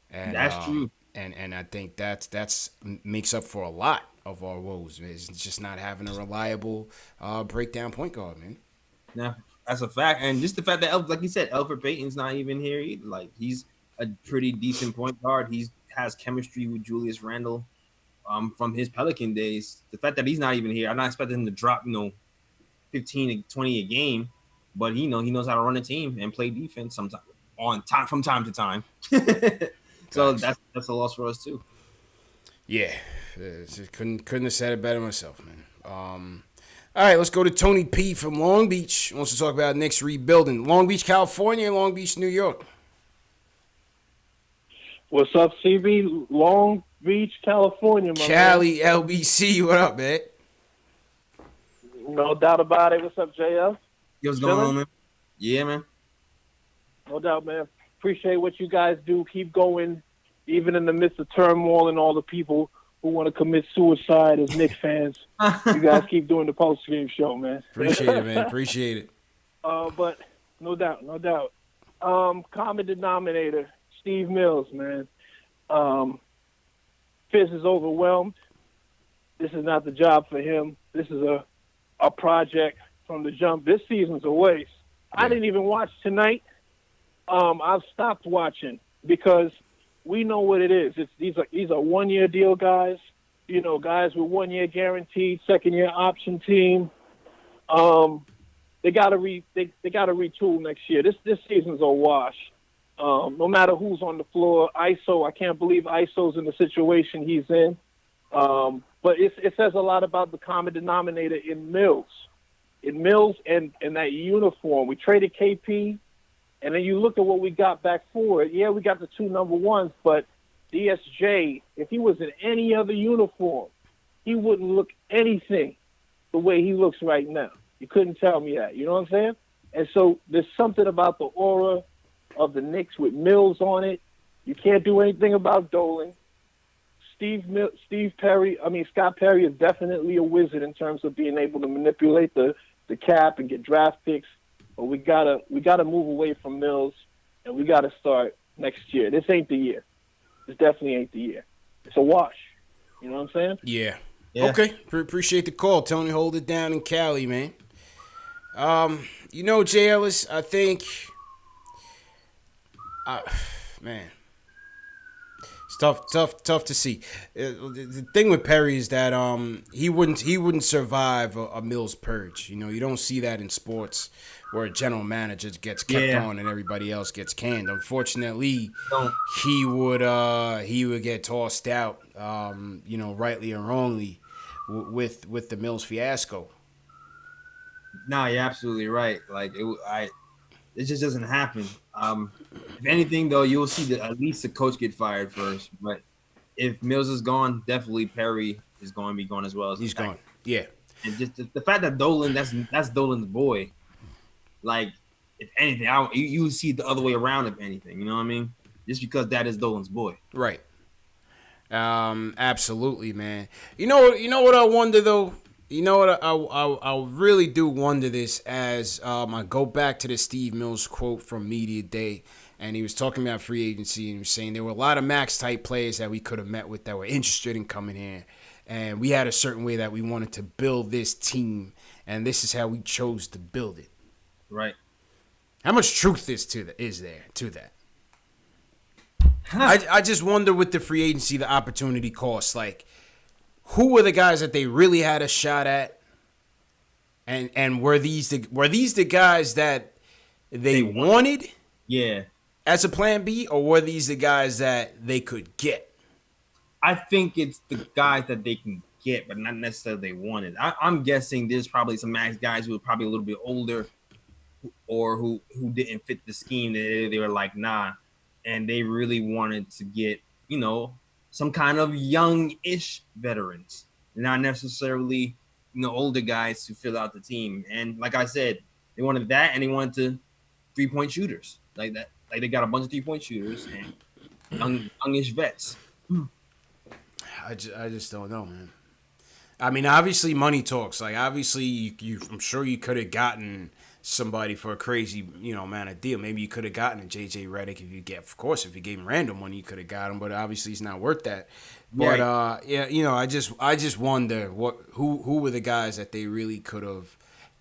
And that's true. And I think that's makes up for a lot of our woes. Man. It's just not having a reliable breakdown point guard, man. Yeah, that's a fact, and just the fact that, like you said, Elfrid Payton's not even here either. Like, he's a pretty decent point guard. He has chemistry with Julius Randle. From his Pelican days, the fact that he's not even here, I'm not expecting him to drop, 15 to 20 a game, but he knows how to run a team and play defense sometimes from time to time. So that's a loss for us too. Yeah, couldn't have said it better myself, man. All right, let's go to Tony P from Long Beach. He wants to talk about Knicks rebuilding. Long Beach, California, and Long Beach, New York. What's up, CB? Long Beach, California, my Cali, man. LBC, what up, man? No doubt about it. What's up, JL? Yo, what's going on, man? Yeah, man. No doubt, man. Appreciate what you guys do. Keep going, even in the midst of turmoil and all the people who want to commit suicide as Knicks fans. You guys keep doing the post-game show, man. Appreciate it, man. Appreciate it. But no doubt. Common denominator, Steve Mills, man. Fizz is overwhelmed. This is not the job for him. This is a project from the jump. This season's a waste. I didn't even watch tonight. I've stopped watching because we know what it is. These are one-year deal guys. Guys with 1 year guaranteed, second-year option team. They gotta retool next year. This season's a wash. No matter who's on the floor, ISO, I can't believe ISO's in the situation he's in. But it says a lot about the common denominator in Mills. In Mills and that uniform. We traded KP, and then you look at what we got back for it. Yeah, we got the 2 number ones, but DSJ, if he was in any other uniform, he wouldn't look anything the way he looks right now. You couldn't tell me that. You know what I'm saying? And so there's something about the aura of the Knicks with Mills on it. You can't do anything about Dolan. Scott Perry is definitely a wizard in terms of being able to manipulate the cap and get draft picks. But we gotta move away from Mills, and we gotta start next year. This ain't the year. This definitely ain't the year. It's a wash. You know what I'm saying? Yeah. Okay. Appreciate the call, Tony. Hold it down in Cali, man. Jay Ellis, I think. Man, it's tough to see. The thing with Perry is that he wouldn't survive a Mills purge. You don't see that in sports where a general manager gets kept on and everybody else gets canned. Unfortunately, he would get tossed out. Rightly or wrongly, with the Mills fiasco. No, you're absolutely right. Like it just doesn't happen. If anything, though, you'll see at least the coach get fired first. But if Mills is gone, definitely Perry is going to be gone as well. He's gone. Yeah. And just the fact that Dolan, that's Dolan's boy. Like, if anything, you see it the other way around. If anything, you know what I mean? Just because that is Dolan's boy. Right. Absolutely, man. You know what I wonder though. You know what? I really do wonder this as I go back to the Steve Mills quote from Media Day, and he was talking about free agency, and he was saying there were a lot of max-type players that we could have met with that were interested in coming here, and we had a certain way that we wanted to build this team, and this is how we chose to build it. Right. How much truth is there to that? I just wonder with the free agency, the opportunity cost, like, who were the guys that they really had a shot at? And were these the guys that they wanted? Yeah. As a plan B, or were these the guys that they could get? I think it's the guys that they can get, but not necessarily they wanted. I'm guessing there's probably some max guys who are probably a little bit older or who didn't fit the scheme. They were like, nah, and they really wanted to get, some kind of young-ish veterans, not necessarily, older guys to fill out the team. And like I said, they wanted that, and they wanted to three-point shooters like that. Like they got a bunch of three-point shooters and youngish vets. I just don't know, man. I mean, obviously money talks. Like obviously, you I'm sure you could have gotten somebody for a crazy, amount of deal. Maybe you could have gotten a JJ Redick if you gave him random money, you could have got him. But obviously, he's not worth that. But yeah, I just wonder who were the guys that they really could have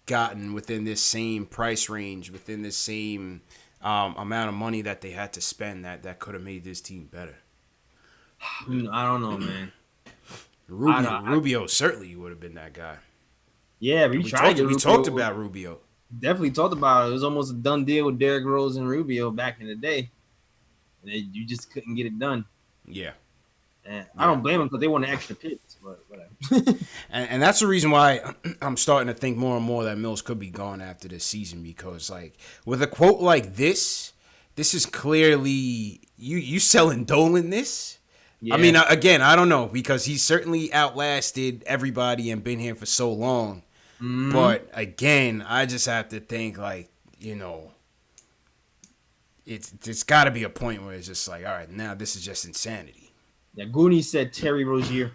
gotten within this same price range, within this same amount of money that they had to spend that could have made this team better. I don't know, man. Rubio certainly would have been that guy. Yeah, but we talked about Rubio. Definitely talked about it. It was almost a done deal with Derrick Rose and Rubio back in the day. You just couldn't get it done. Yeah. And I don't blame them because they want an extra picks, but whatever. and that's the reason why I'm starting to think more and more that Mills could be gone after this season, because like with a quote like this is clearly you selling Dolan this. Yeah. I mean, again, I don't know, because he's certainly outlasted everybody and been here for so long. Mm-hmm. But again, I just have to think like, it's got to be a point where it's just like, all right, now this is just insanity. Yeah, Goonie said Terry Rozier.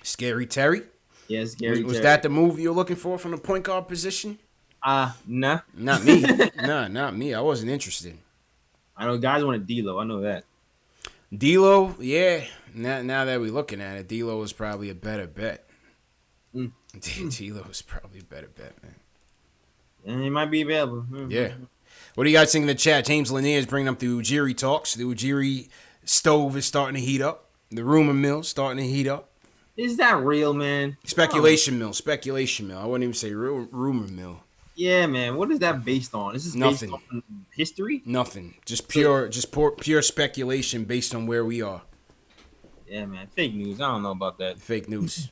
Scary Terry? Yes, Terry. Was that the move you're looking for from the point guard position? Nah. Not me. Nah, not me. I wasn't interested. I know guys wanted D'Lo. I know that. D'Lo, yeah. Now that we're looking at it, D'Lo is probably a better bet. D'Lo is probably a better bet, man. And he might be available. Yeah. What do you guys think in the chat? James Lanier is bringing up the Ujiri talks. The Ujiri stove is starting to heat up. The rumor mill starting to heat up. Is that real, man? Speculation mill. I wouldn't even say rumor mill. Yeah, man. What is that based on? Is this Nothing. Based on history? Nothing. Just pure speculation based on where we are. Yeah, man. Fake news. I don't know about that. Fake news.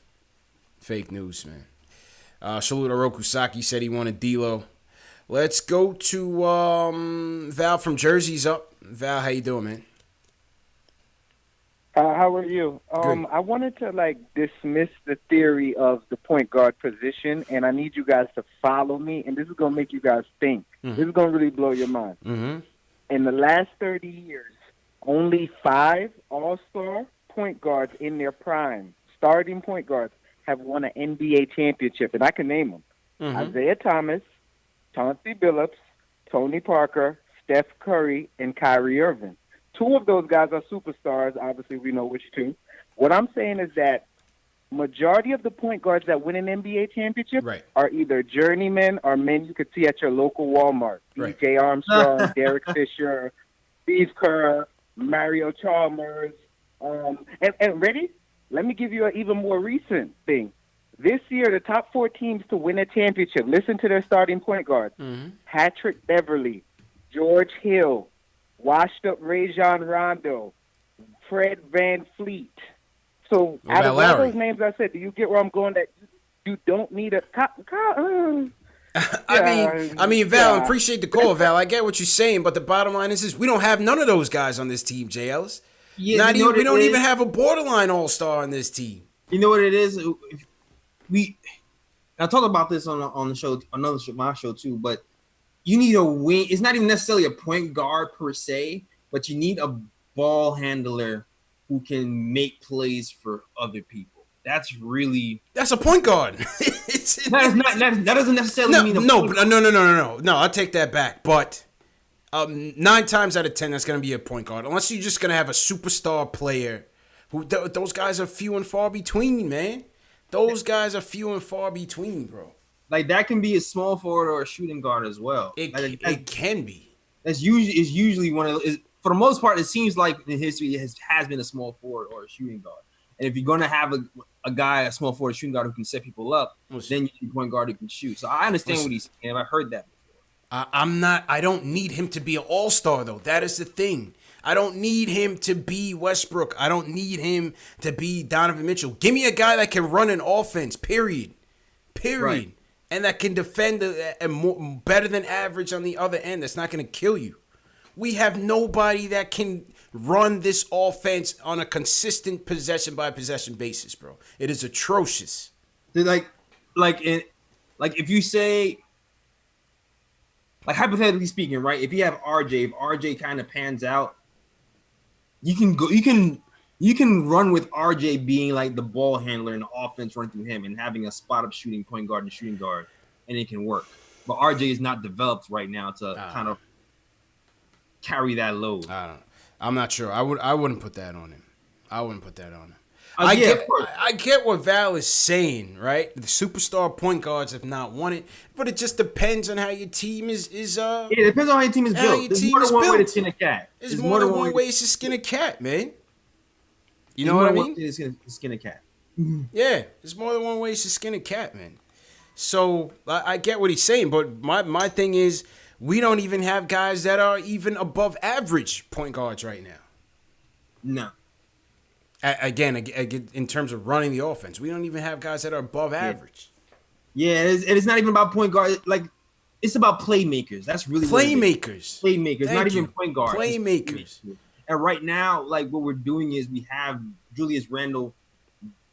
Fake news, man. Shaluta Rokusaki said he wanted D'Lo. Let's go to Val from Jersey's up. Val, how you doing, man? How are you? I wanted to dismiss the theory of the point guard position, and I need you guys to follow me, and this is going to make you guys think. Mm-hmm. This is going to really blow your mind. Mm-hmm. In the last 30 years, only 5 all-star point guards in their prime, starting point guards, have won an NBA championship, and I can name them. Mm-hmm. Isaiah Thomas, Chauncey Billups, Tony Parker, Steph Curry, and Kyrie Irving. 2 of those guys are superstars. Obviously, we know which 2. What I'm saying is that majority of the point guards that win an NBA championship are either journeymen or men you could see at your local Walmart. B.J. Armstrong, Derek Fisher, Steve Kerr, Mario Chalmers. And ready? Let me give you an even more recent thing. This year, the top 4 teams to win a championship, listen to their starting point guards. Mm-hmm. Patrick Beverly, George Hill, washed-up Rajon Rondo, Fred Van Fleet. So out of all those names I said, do you get where I'm going? That you don't need a I mean, Val, I appreciate the call, Val. I get what you're saying, but the bottom line is we don't have none of those guys on this team, J. Ellis. Yeah, we don't even have a borderline all-star on this team. You know what it is? I talked about this on the show, another show, my show too, but you need a wing. It's not even necessarily a point guard per se, but you need a ball handler who can make plays for other people. That's a point guard. That doesn't necessarily mean no. I'll take that back. But 9 times out of 10, that's going to be a point guard, unless you're just going to have a superstar player. Those guys are few and far between, man. Those guys are few and far between, bro. Like that can be a small forward or a shooting guard as well. It can be. That's usually one of for the most part. It seems like in history it has been a small forward or a shooting guard. And if you're gonna have a small forward, shooting guard who can set people up, then you need a point guard who can shoot. So I understand what he's saying. I've heard that before. I don't need him to be an all-star though. That is the thing. I don't need him to be Westbrook. I don't need him to be Donovan Mitchell. Give me a guy that can run an offense, period. Right. And that can defend better than average on the other end. That's not going to kill you. We have nobody that can run this offense on a consistent possession-by-possession basis, bro. It is atrocious. Like if you say, like hypothetically speaking, right? If you have RJ, if RJ kind of pans out, you can run with RJ being like the ball handler and the offense running through him and having a spot up shooting point guard and shooting guard, and it can work. But RJ is not developed right now to kind of carry that load. I'm not sure. I wouldn't put that on him. I wouldn't put that on him. I get what Val is saying, right? The superstar point guards have not won it, but it just depends on how your team is. It depends on how your team is built. There's more than one way to skin a cat. There's more than one way to skin a cat, man. You know what I mean? Skin a cat. Yeah, there's more than one way to skin a cat, man. So I get what he's saying, but my thing is, we don't even have guys that are even above average point guards right now. No. Again, in terms of running the offense, we don't even have guys that are above average. Yeah, it's not even about point guard. Like, it's about playmakers. That's really playmakers. Playmakers, not even point guards. Playmakers. And right now, like what we're doing is we have Julius Randle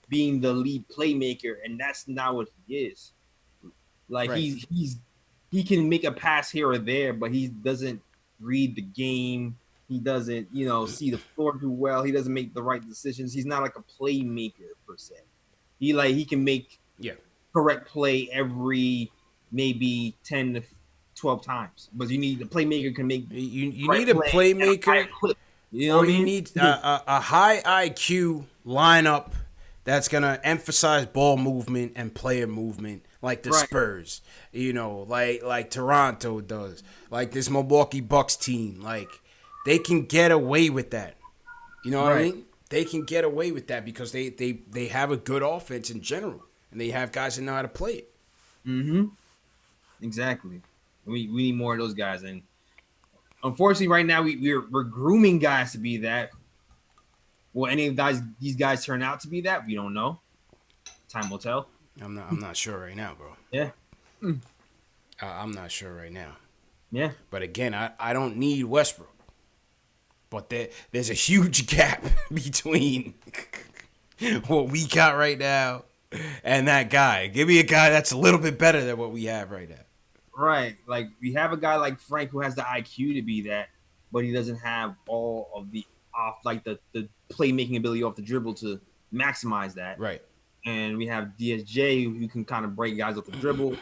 being the lead playmaker, and that's not what he is. Like he can make a pass here or there, but he doesn't read the game. He doesn't, see the floor too well. He doesn't make the right decisions. He's not like a playmaker per se. He can make correct play every maybe 10 to 12 times. But you need the playmaker can make you need a playmaker. You know what I mean? You need a high IQ lineup that's gonna emphasize ball movement and player movement, like the Spurs. Like Toronto does, like this Milwaukee Bucks team. Like, they can get away with that. You know what I mean? They can get away with that because they have a good offense in general, and they have guys that know how to play it. Mm-hmm. Exactly. We need more of those guys, and unfortunately, right now we're grooming guys to be that. Will any of these guys turn out to be that? We don't know. Time will tell. I'm not sure right now, bro. Yeah. I'm not sure right now. Yeah. But again, I don't need Westbrook. But there's a huge gap between what we got right now and that guy. Give me a guy that's a little bit better than what we have right now. Right. Like, we have a guy like Frank who has the IQ to be that, but he doesn't have all of the the playmaking ability off the dribble to maximize that. Right. And we have DSJ who can kind of break guys off the dribble,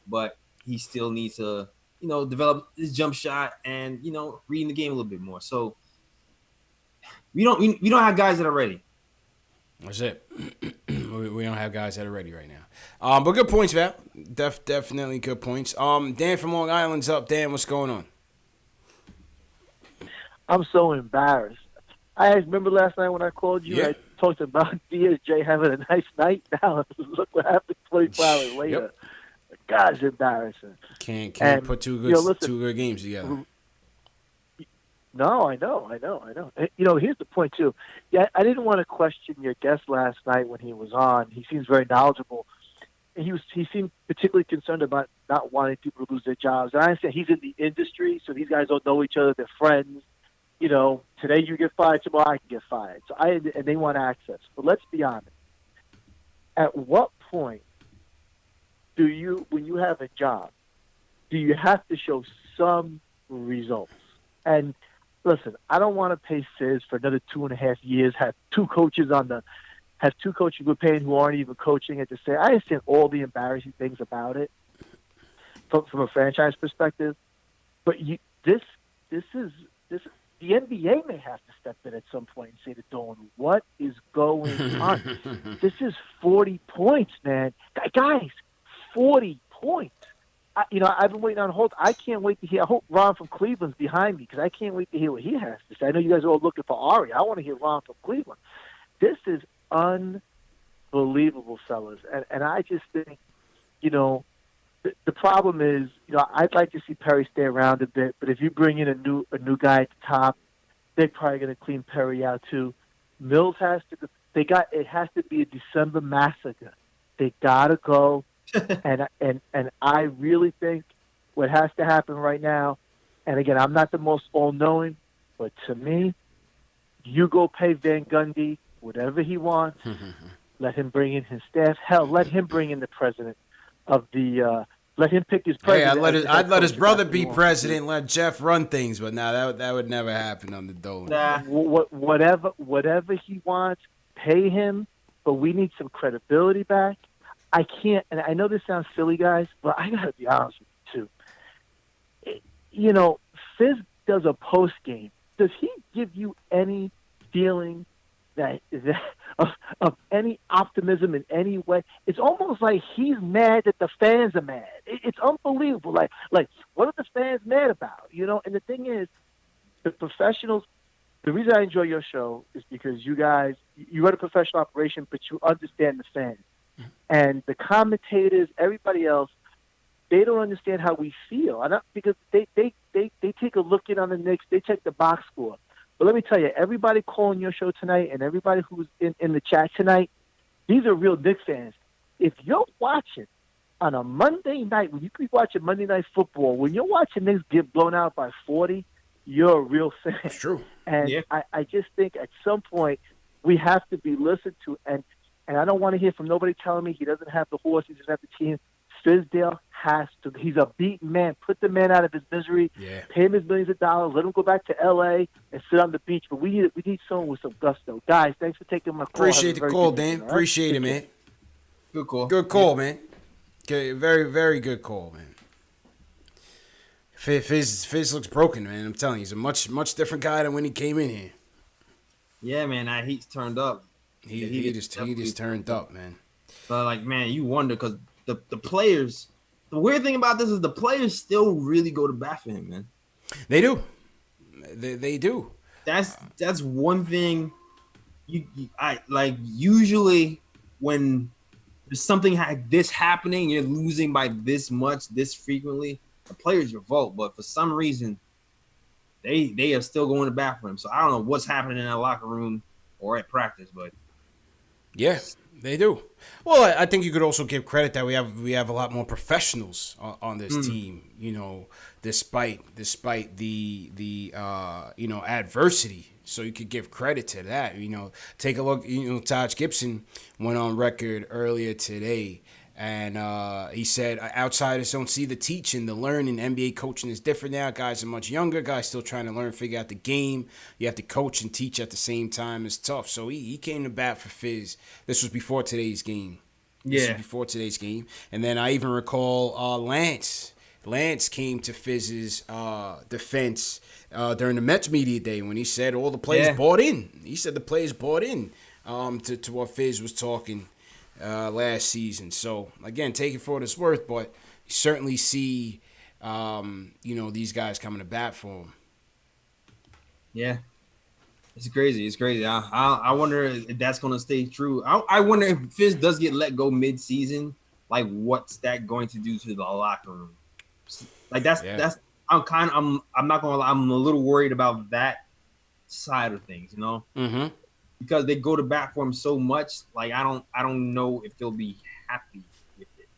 but he still needs to, develop his jump shot and, reading the game a little bit more. So we don't have guys that are ready. That's it. We don't have guys that are ready right now. But good points, Val. Definitely good points. Dan from Long Island's up. Dan, what's going on? I'm so embarrassed. I remember last night when I called you, I talked about DSJ having a nice night. Now look what happened 24 hours later. Yep. God, it's embarrassing. Can't put two good games together. No, I know. Here's the point too. Yeah, I didn't want to question your guest last night when he was on. He seems very knowledgeable. He seemed particularly concerned about not wanting people to lose their jobs. And I understand he's in the industry, so these guys don't know each other. They're friends. Today you get fired, tomorrow I can get fired. And they want access. But let's be honest. At what point when you have a job, do you have to show some results? And listen, I don't want to pay Fizz for another 2.5 years, have two coaches we're paying who aren't even coaching at the same. I understand all the embarrassing things about it from a franchise perspective, but this is the NBA may have to step in at some point and say to Dolan, what is going on? This is 40 points, man. Guys, 40 points. I've been waiting on hold. I can't wait to hear. I hope Ron from Cleveland's behind me because I can't wait to hear what he has to say. I know you guys are all looking for Ari. I want to hear Ron from Cleveland. This is unbelievable, fellas. And I just think, the problem is, I'd like to see Perry stay around a bit, but if you bring in a new guy at the top, they're probably going to clean Perry out too. Mills has to. It has to be a December massacre. They gotta go, and I really think what has to happen right now. And again, I'm not the most all-knowing, but to me, you go pay Van Gundy whatever he wants. Let him bring in his staff. Hell, let him bring in the president of the. Let him pick his president. Hey, I'd let his brother be president. Let Jeff run things, but now that would never happen on the Dolan. Nah. Whatever he wants, pay him. But we need some credibility back. I can't, and I know this sounds silly, guys, but I gotta be honest with you too. You know, Fizz does a post game. Does he give you any feeling that of any optimism in any way? It's almost like he's mad that the fans are mad. It's unbelievable. Like what are the fans mad about? You know, and the thing is, the professionals. The reason I enjoy your show is because you guys, you run a professional operation, but you understand the fans. And the commentators, everybody else, they don't understand how we feel. Because they take a look in on the Knicks, they check the box score. But let me tell you, everybody calling your show tonight and everybody who's in the chat tonight, these are real Knicks fans. If you're watching on a Monday night, when you could be watching Monday Night Football, when you're watching Knicks get blown out by 40, you're a real fan. It's true. And yeah. I just think at some point we have to be listened to. And I don't want to hear from nobody telling me he doesn't have the horse, he doesn't have the team. Fizdale has to. He's a beaten man. Put the man out of his misery. Yeah. Pay him his millions of dollars. Let him go back to L.A. and sit on the beach. But we need someone with some gusto. Guys, thanks for taking my call. Appreciate the call, Dan. Right? Appreciate it, man. Good call. Good call, man. Okay, very, very good call, man. Fizz looks broken, man. I'm telling you, he's a much different guy than when he came in here. Yeah, man, that heat's turned up. He just turned up, man. So, like, man, you wonder because the players. The weird thing about this is the players still really go to bat for him, man. They do. They do. That's one thing. I like usually when there's something like this happening, you're losing by this much, this frequently. The players revolt, but for some reason, they are still going to bat for him. So I don't know what's happening in that locker room or at practice, but yeah, they do. Well, I think you could also give credit that we have a lot more professionals on this team. You know, despite the adversity. So you could give credit to that. You know, take a look. You know, Taj Gibson went on record earlier today. And he said, outsiders don't see the teaching, the learning. NBA coaching is different now. Guys are much younger. Guys still trying to learn, figure out the game. You have to coach and teach at the same time. It's tough. So he came to bat for Fizz. This was before today's game. This was before today's game. And then I even recall Lance. Lance came to Fizz's defense during the Mets media day when he said all the players bought in. He said the players bought in to what Fizz was talking last season. So again, take it for what it's worth, but you certainly see these guys coming to bat for him. Yeah, it's crazy. I wonder if that's going to stay true. I wonder if Fizz does get let go mid-season, like what's that going to do to the locker room? Like that's I'm not going to lie, I'm a little worried about that side of things, you know. Mm-hmm. Because they go to bat for him so much, like I don't know if they'll be happy with it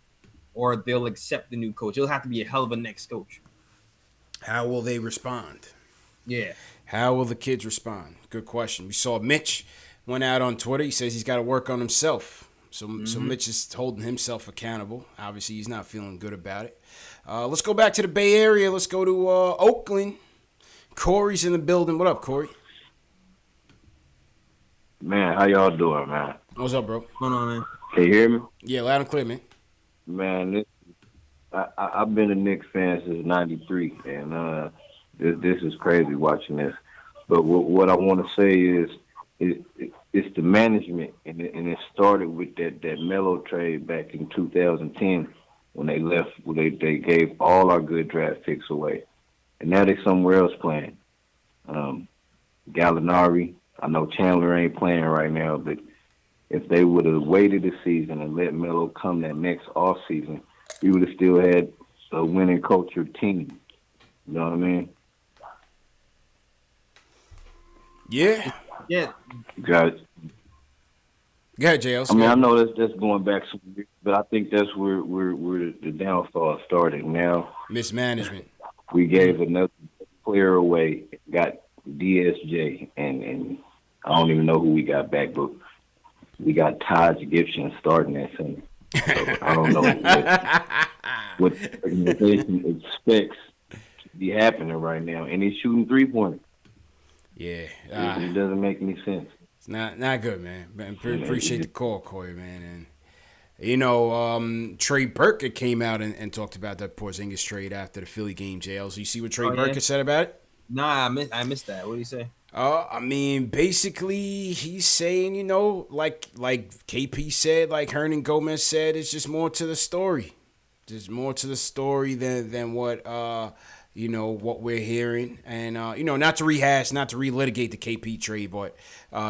or they'll accept the new coach. It'll have to be a hell of a next coach. How will they respond? Yeah. How will the kids respond? Good question. We saw Mitch went out on Twitter. He says he's got to work on himself. So Mitch is holding himself accountable. Obviously, he's not feeling good about it. Let's go back to the Bay Area. Let's go to Oakland. Corey's in the building. What up, Corey? Man, how y'all doing, man? What's up, bro? What's going on, man? Can you hear me? Yeah, loud and clear, man. Man, I've been a Knicks fan since '93, and this is crazy watching this. But what I want to say is it's the management, and it started with that Melo trade back in 2010 when they left. They gave all our good draft picks away, and now they're somewhere else playing. Gallinari. I know Chandler ain't playing right now, but if they would have waited a season and let Melo come that next off season, we would have still had a winning culture team. You know what I mean? Yeah. Yeah. Got it. Go ahead, JLs. I mean, I know that's going back some years, but I think that's where the downfall started. Now Mismanagement. we gave another player away, got DSJ, and I don't even know who we got back, but we got Taj Gibson starting that center. So I don't know what the organization expects to be happening right now, and he's shooting 3-pointers. Yeah. It doesn't make any sense. It's not good, man. Appreciate the call, Corey, man. And you know, Trey Burke came out and talked about that Porzingis trade after the Philly game. JL, so you see what Trey Burke said about it? Nah, I missed that. What did he say? I mean, basically, he's saying, you know, like KP said, like Hernan Gomez said, it's just more to the story. There's more to the story than what you know, what we're hearing. And you know, not to rehash, not to relitigate the KP trade, but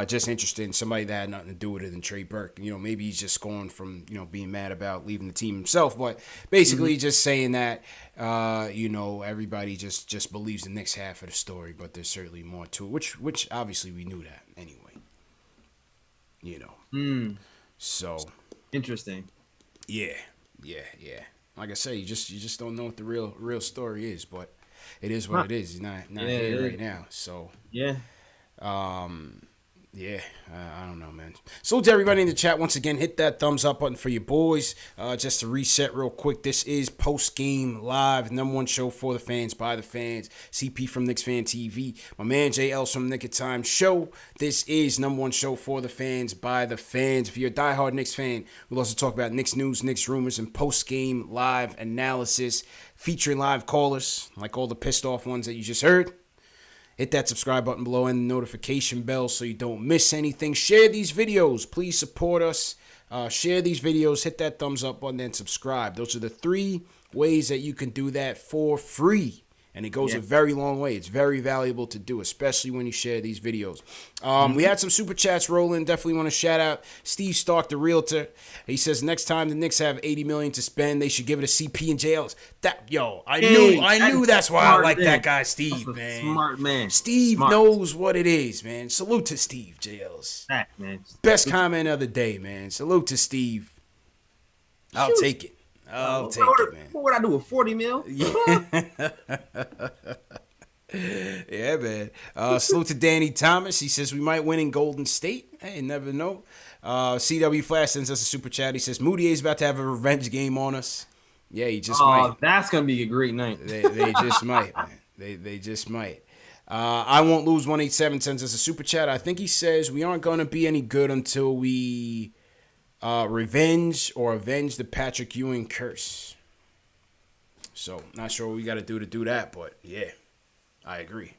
just interested in somebody that had nothing to do with it than Trey Burke. You know, maybe he's just scorned from, you know, being mad about leaving the team himself, but basically just saying that you know, everybody just believes the Knicks half of the story, but there's certainly more to it, which obviously we knew that anyway. You know. So interesting. Yeah. Like I say, you just don't know what the real story is, but it is what it is. He's not here right now. So yeah. Yeah, I don't know, man. So to everybody in the chat, once again, hit that thumbs up button for your boys. Just to reset real quick, this is post-game live, #1 show for the fans, by the fans. CP from KnicksFanTV. My man JL's from Nick of Time Show. This is #1 show for the fans, by the fans. If you're a diehard Knicks fan, we'll also talk about Knicks news, Knicks rumors, and post-game live analysis featuring live callers, like all the pissed off ones that you just heard. Hit that subscribe button below and the notification bell so you don't miss anything. Share these videos. Please support us. Share these videos. Hit that thumbs up button and subscribe. Those are the 3 ways that you can do that for free. And it goes a very long way. It's very valuable to do, especially when you share these videos. We had some super chats rolling. Definitely want to shout out Steve Stark, the realtor. He says next time the Knicks have $80 million to spend, they should give it to CP and JLs. I knew that's why I like that guy, Steve, man. Smart man. Steve knows what it is, man. Salute to Steve, JLs. Man. Best comment of the day, man. Salute to Steve. I'll take it. I'll take it, man. What would I do with 40 mil? Yeah, man. Salute to Danny Thomas. He says we might win in Golden State. Hey, never know. CW Flash sends us a super chat. He says Moutier's about to have a revenge game on us. Yeah, he just might. That's gonna be a great night. They just might, man. They just might. I won't lose 187 sends us a super chat. I think he says we aren't gonna be any good until we avenge the Patrick Ewing curse. So, not sure what we got to do that, but yeah, I agree.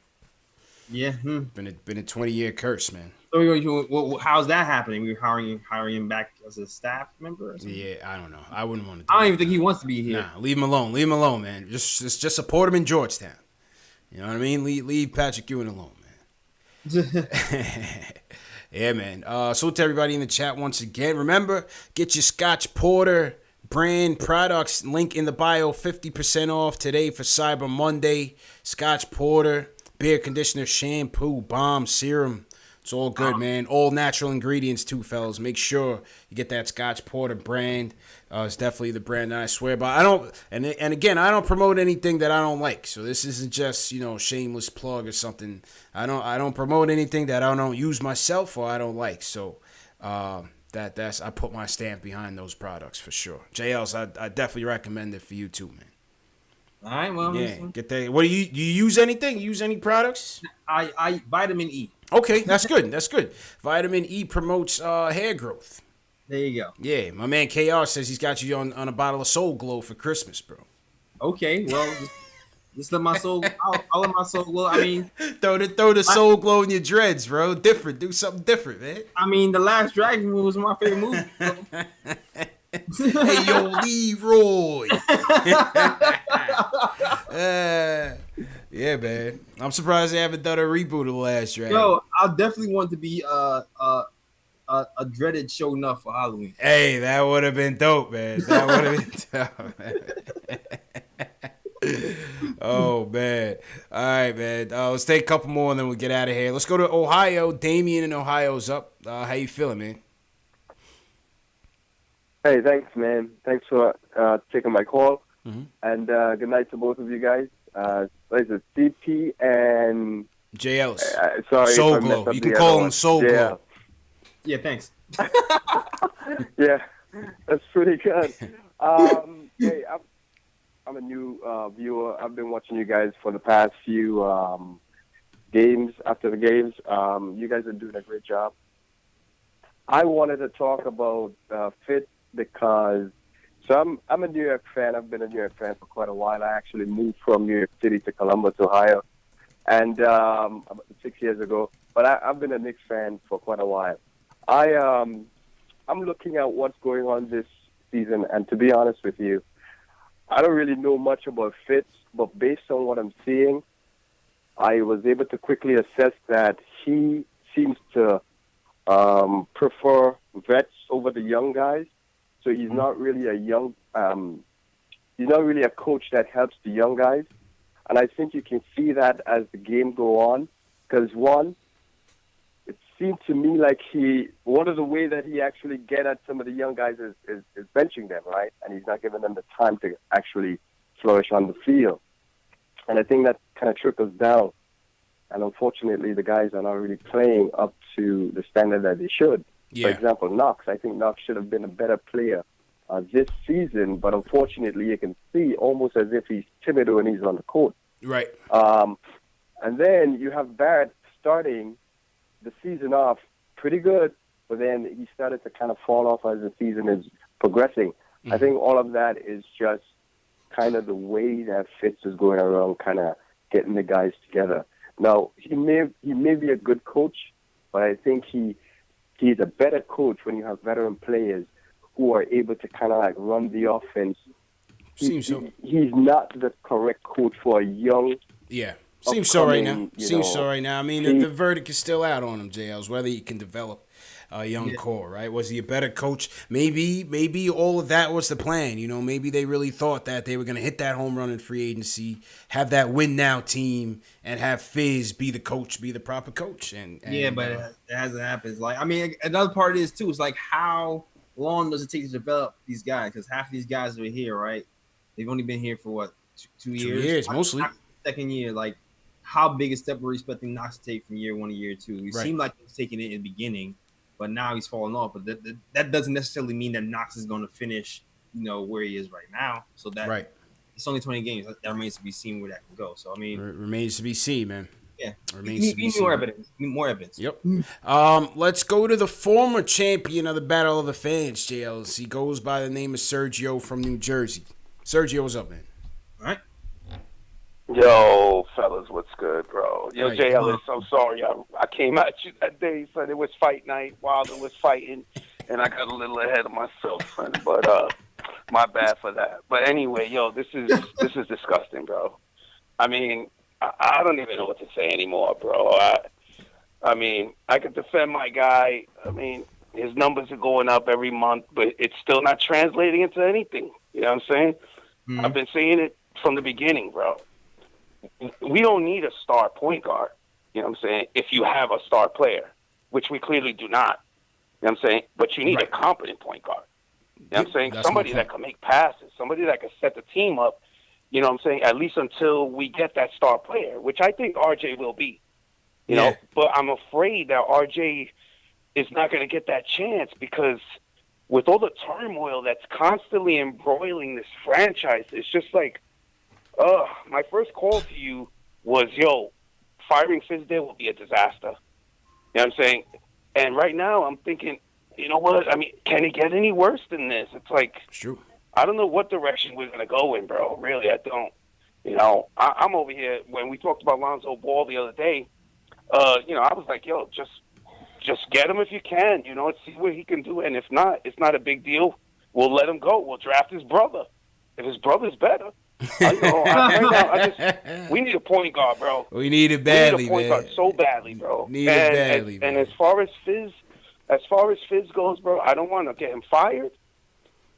Yeah. Been a 20-year curse, man. So, how's that happening? We're hiring him back as a staff member? Or something? Yeah, I don't know. I wouldn't want to. I don't even think he wants to be here. Nah, leave him alone. Leave him alone, man. Just support him in Georgetown. You know what I mean? Leave Patrick Ewing alone, man. Yeah, man. So to everybody in the chat once again, remember, get your Scotch Porter brand products. Link in the bio, 50% off today for Cyber Monday. Scotch Porter, beard conditioner, shampoo, balm, serum. It's all good, man. All natural ingredients too, fellas. Make sure you get that Scotch Porter brand. It's definitely the brand that I swear by. I don't, and again, I don't promote anything that I don't like. So this isn't just, you know, shameless plug or something. I don't promote anything that I don't use myself or I don't like. So that's I put my stamp behind those products for sure. JL's, I definitely recommend it for you too, man. All right, well, yeah, get that. What do you use anything? You use any products? I vitamin E. Okay, that's good. That's good. Vitamin E promotes hair growth. There you go. Yeah, my man KR says he's got you on a bottle of Soul Glow for Christmas, bro. Okay, well, just let my soul. I'll let my soul glow. I mean, throw the Soul Glow in your dreads, bro. Different. Do something different, man. I mean, The Last Dragon was my favorite movie. Hey, yo, Leroy. Yeah, man. I'm surprised they haven't done a reboot of The Last Dragon. Yo, I definitely want to be a dreaded show enough for Halloween. Hey, that would have been dope, man. That would have been dope, man. Oh, man. All right, man. Let's take a couple more and then we'll get out of here. Let's go to Ohio. Damien in Ohio's up. How you feeling, man? Hey, thanks, man. Thanks for taking my call. And good night to both of you guys. What is it, CP and... Jay Ellis. Sorry, Soul if I messed Glow. up You the can other call him one. Soul JL. Glow. Yeah, thanks. Yeah, that's pretty good. Hey, I'm a new viewer. I've been watching you guys for the past few games. After the games, you guys are doing a great job. I wanted to talk about Fitz because I'm a New York fan. I've been a New York fan for quite a while. I actually moved from New York City to Columbus, Ohio, and about 6 years ago. But I've been a Knicks fan for quite a while. I'm looking at what's going on this season, and to be honest with you, I don't really know much about Fitz, but based on what I'm seeing, I was able to quickly assess that he seems to prefer vets over the young guys. So he's not really he's not really a coach that helps the young guys. And I think you can see that as the game go on. Because one, it seemed to me like one of the ways that he actually get at some of the young guys is benching them, right? And he's not giving them the time to actually flourish on the field. And I think that kind of trickles down. And unfortunately, the guys are not really playing up to the standard that they should. Yeah. For example, Knox. I think Knox should have been a better player this season, but unfortunately, you can see almost as if he's timid when he's on the court. Right. And then you have Barrett starting the season off pretty good, but then he started to kind of fall off as the season is progressing. I think all of that is just kind of the way that Fitz is going around, kind of getting the guys together. Now, he may be a good coach, but I think he's a better coach when you have veteran players who are able to kind of like run the offense. Seems so. He's not the correct coach for a young. Yeah. Seems so right now. upcoming, Seems so right now. I mean, the verdict is still out on him, JLs, whether he can develop a young core, right? Was he a better coach? Maybe all of that was the plan. You know, maybe they really thought that they were going to hit that home run in free agency, have that win now team, and have Fizz be the coach, be the proper coach. And yeah, but it hasn't happened. Like, I mean, another part is too. It's like, how long does it take to develop these guys? Because half of these guys are here, right? They've only been here for what, 2 years? 2 years, mostly. Second year, like, how big a step were we expecting Knox to take from year 1 to year 2? It seemed like he was taking it in the beginning, but now he's falling off. But that doesn't necessarily mean that Knox is going to finish, where he is right now. So that it's only 20 games. That remains to be seen where that can go. So I mean, remains to be seen, man. Yeah, remains to be seen. More evidence. More evidence. Yep. Let's go to the former champion of the Battle of the Fans, JLs. He goes by the name of Sergio from New Jersey. Sergio, what's up, man? All right. Yo, fellas, what's good, bro? Yo, Right. Jay Ellis, I'm sorry. I came at you that day, son. It was fight night. Wilder was fighting, and I got a little ahead of myself, son. But my bad for that. But anyway, yo, this is disgusting, bro. I mean, I don't even know what to say anymore, bro. I mean, I could defend my guy. I mean, his numbers are going up every month, but it's still not translating into anything. You know what I'm saying? Mm-hmm. I've been saying it from the beginning, bro. We don't need a star point guard, you know what I'm saying, if you have a star player, which we clearly do not. You know what I'm saying? But you need a competent point guard. You know what I'm saying? That's somebody my that can make passes, somebody that can set the team up, you know what I'm saying, at least until we get that star player, which I think RJ will be. You know, but I'm afraid that RJ is not going to get that chance because with all the turmoil that's constantly embroiling this franchise, it's just like, my first call to you was, yo, firing Fizdale will be a disaster. You know what I'm saying? And right now I'm thinking, you know what? I mean, can it get any worse than this? It's like, I don't know what direction we're going to go in, bro. Really, I don't. You know, I'm over here. When we talked about Lonzo Ball the other day, you know, I was like, yo, just get him if you can, you know, and see what he can do. And if not, it's not a big deal. We'll let him go. We'll draft his brother. If his brother's better. Right now, we need a point guard, bro. We need it badly, we need a point man. guard so badly, bro. Need it badly, and as far as Fizz goes, bro, I don't want to get him fired.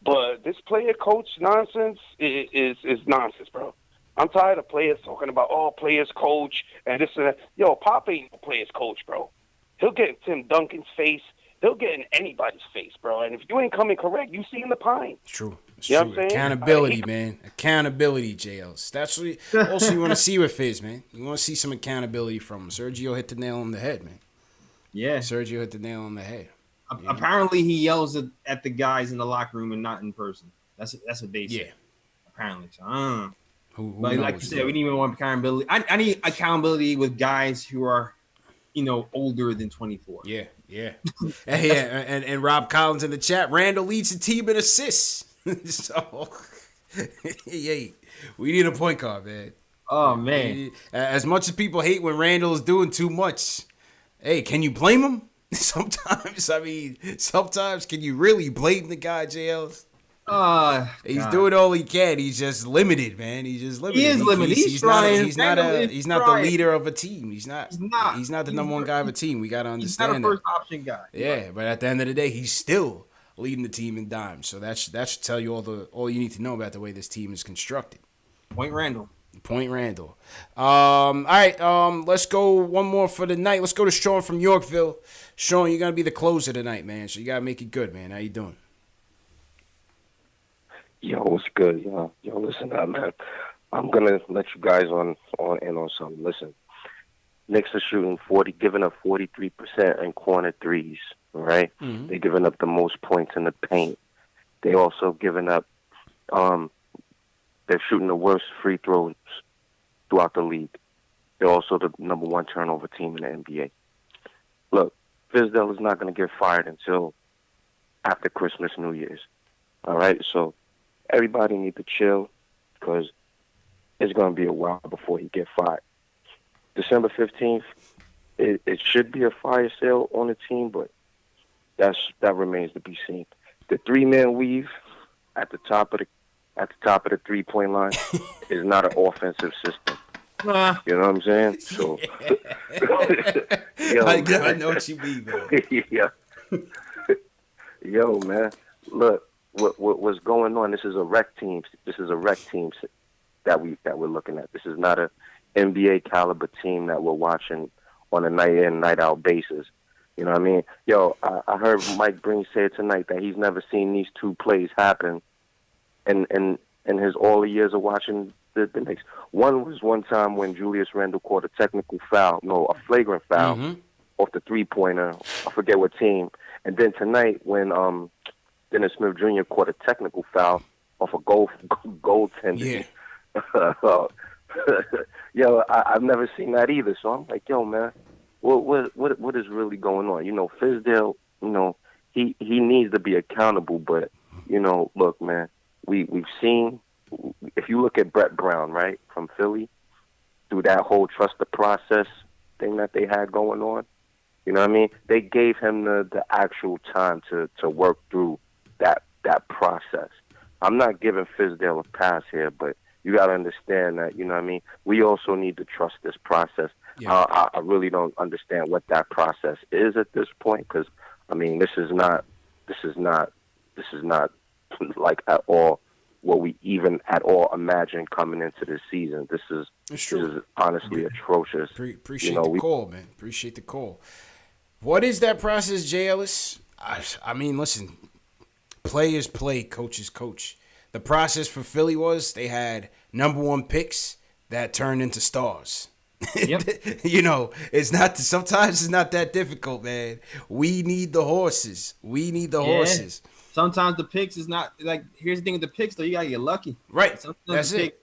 But this player coach nonsense is nonsense, bro. I'm tired of players talking about, players coach and this and that. Yo, Pop ain't no players coach, bro. He'll get in Tim Duncan's face. He'll get in anybody's face, bro. And if you ain't coming correct, you see in the pine. It's true. It's you know true. What I'm saying? Accountability, man. Accountability, JLs. That's what also you want to see with Fizz, man. You want to see some accountability from him. Sergio hit the nail on the head, man. Yeah. Sergio hit the nail on the head. Apparently, he yells at the guys in the locker room and not in person. That's what they say. Yeah. Apparently. So, who but like you said, we need more accountability. I need accountability with guys who are, older than 24. Yeah. And Rob Collins in the chat. Randall leads the team in assists. So, yeah, we need a point guard, man. Oh, man. As much as people hate when Randall is doing too much, hey, can you blame him? Sometimes, can you really blame the guy, JLs? He's doing all he can. He's just limited, man. He's just limited. He is limited. He's trying. He's not the leader of a team. He's not the number one guy of a team. We gotta understand he's not a first option guy. Yeah, but at the end of the day, he's still leading the team in dimes. So that should tell you all you need to know about the way this team is constructed. Point Randall. All right. Let's go one more for the night. Let's go to Sean from Yorkville. Sean, you're gonna be the closer tonight, man. So you gotta make it good, man. How you doing? Yo, what's good, yo? Yo, listen up, man. I'm gonna let you guys on something. Listen, Knicks are shooting giving up 43% in corner threes. All right, They're giving up the most points in the paint. They also giving up. They're shooting the worst free throws throughout the league. They're also the number one turnover team in the NBA. Look, Fizdale is not going to get fired until after Christmas, New Year's. All right, so everybody need to chill because it's going to be a while before he gets fired. December 15th, it should be a fire sale on the team, but that remains to be seen. The three-man weave at the top of the 3-point line is not an offensive system. You know what I'm saying? So, yo, I know what you mean, man. Yeah. Yo, man, look, what's going on? This is a rec team. This is a rec team that we're looking at. This is not a NBA caliber team that we're watching on a night in, night out basis. You know what I mean? Yo, I heard Mike Breen say tonight that he's never seen these two plays happen in his all the years of watching the Knicks. One was one time when Julius Randle caught a a flagrant foul off the three-pointer. I forget what team. And then tonight when Dennis Smith Jr. caught a technical foul off a goaltender. Yeah. Yo, I've never seen that either. So I'm like, yo, man, what is really going on? Fizdale, he needs to be accountable. But look, man, we've seen. If you look at Brett Brown, right, from Philly, through that whole trust the process thing that they had going on, you know what I mean? They gave him the actual time to work through that process. I'm not giving Fizdale a pass here, but you got to understand that, you know what I mean? We also need to trust this process. Yeah. I really don't understand what that process is at this point because, I mean, this is not like at all what we even at all imagined coming into this season. This is honestly atrocious. Appreciate the call, man. Appreciate the call. What is that process, J. Ellis? I mean, listen, players play, coaches coach. The process for Philly was they had number one picks that turned into stars. Yep. Sometimes it's not that difficult, man. We need the horses. Horses. Sometimes the picks is not like. Here's the thing with the picks, though. You gotta get lucky. Right. That's it.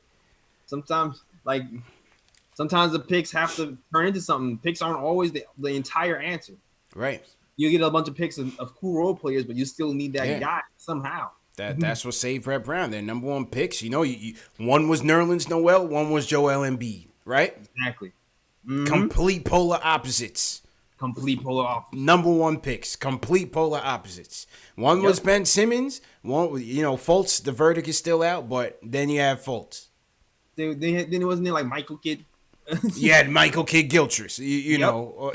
Sometimes the picks have to turn into something. Picks aren't always the entire answer. Right. You get a bunch of picks of cool role players, but you still need that guy somehow. That's what saved Brett Brown. Their number one picks. One was Nerlens Noel, one was Joel Embiid. Right. Exactly. Complete polar opposites. Number one picks, complete polar opposites. One was Ben Simmons. One, Fultz. The verdict is still out, but then you have Fultz. Then it wasn't like Michael Kidd. You had Michael Kidd Gilchrist. Michael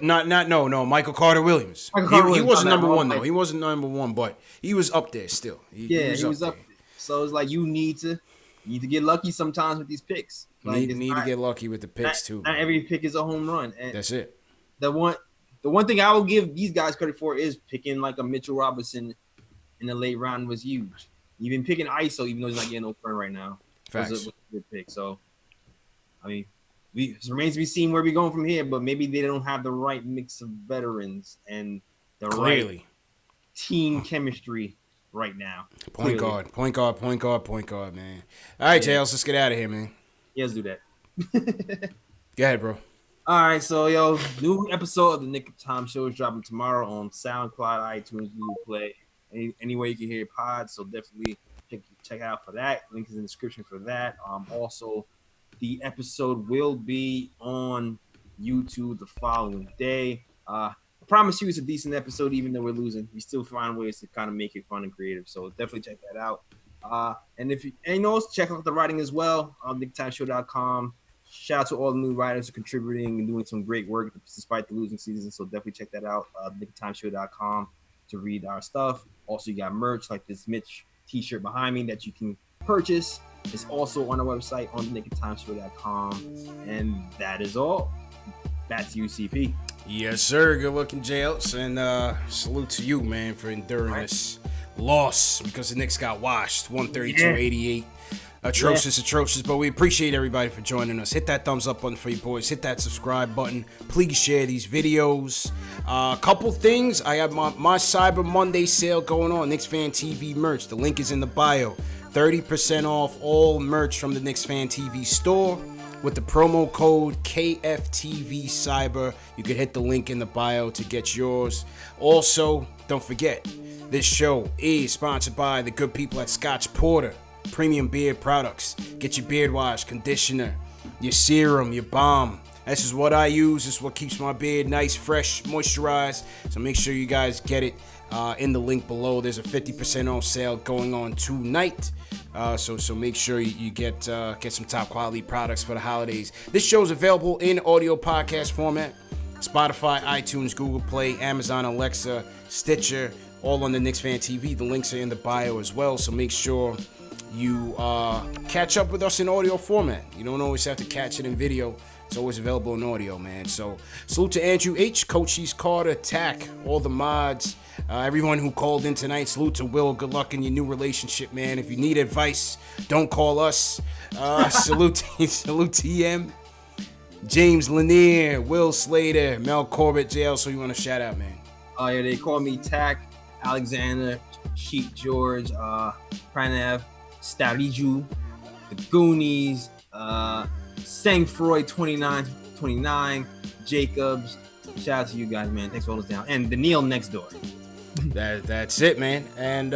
Carter Williams. He wasn't number one though. He wasn't number one, but he was up there still. He was up there. So it's like you need to You need to get lucky sometimes with these picks. Like, Need to get lucky with the picks too. Not every pick is a home run. And that's it. The one thing I will give these guys credit for is picking like a Mitchell Robinson in the late round was huge. Even picking ISO, even though he's not getting no turn right now, was a good pick. So, I mean, it remains to be seen where we're going from here. But maybe they don't have the right mix of veterans and the right team chemistry right now. Point guard, man. All right, Jails, let's get out of here, man. Yeah, let's do that. Go ahead, bro. All right, so new episode of the Nick of Time Show is dropping tomorrow on SoundCloud, iTunes, Google Play, anywhere you can hear pods. So definitely check out for that. Link is in the description for that. Also, the episode will be on YouTube the following day. I promise you it's a decent episode, even though we're losing. We still find ways to kind of make it fun and creative. So definitely check that out. And if you check out the writing as well on nicktimeshow.com. Shout out to all the new writers who are contributing and doing some great work despite the losing season. So definitely check that out, nicktimeshow.com, to read our stuff. Also, you got merch like this Mitch t-shirt behind me that you can purchase. It's also on our website on nicktimeshow.com. And that is all. Back to you, CP. Yes, sir. Good looking, Jails. And salute to you, man, for enduring this loss because the Knicks got washed 132-88. Atrocious. But we appreciate everybody for joining us. Hit that thumbs up button for you boys. Hit that subscribe button. Please share these videos. Couple things. I have my Cyber Monday sale going on. KnicksFanTV merch. The link is in the bio. 30% off all merch from the KnicksFanTV store with the promo code KFTV Cyber. You can hit the link in the bio to get yours. Also, don't forget, this show is sponsored by the good people at Scotch Porter Premium Beard Products. Get your beard wash, conditioner, your serum, your balm. This is what I use. This is what keeps my beard nice, fresh, moisturized. So make sure you guys get it in the link below. There's a 50% off sale going on tonight. So make sure you get some top quality products for the holidays. This show is available in audio podcast format. Spotify, iTunes, Google Play, Amazon, Alexa, Stitcher, all on the KnicksFanTV. The links are in the bio as well. So make sure you catch up with us in audio format. You don't always have to catch it in video. It's always available in audio, man. So salute to Andrew H, Coach Carter, Tack, all the mods, everyone who called in tonight. Salute to Will. Good luck in your new relationship, man. If you need advice, don't call us. Salute to EM, James Lanier, Will Slater, Mel Corbett, JL. So you want to shout out, man? Oh yeah, they call me Tack, Alexander, Sheep George, Pranav, Stariju, The Goonies, Sangfroy 2929, Jacobs. Shout out to you guys, man. Thanks for holding us down. And the Neil next door. That's it, man. And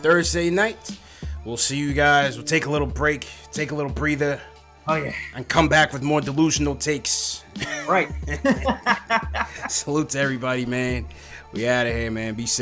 Thursday night, we'll see you guys. We'll take a little break, take a little breather. Oh yeah. And come back with more delusional takes. Right. Salute to everybody, man. We out of here, man. Be safe.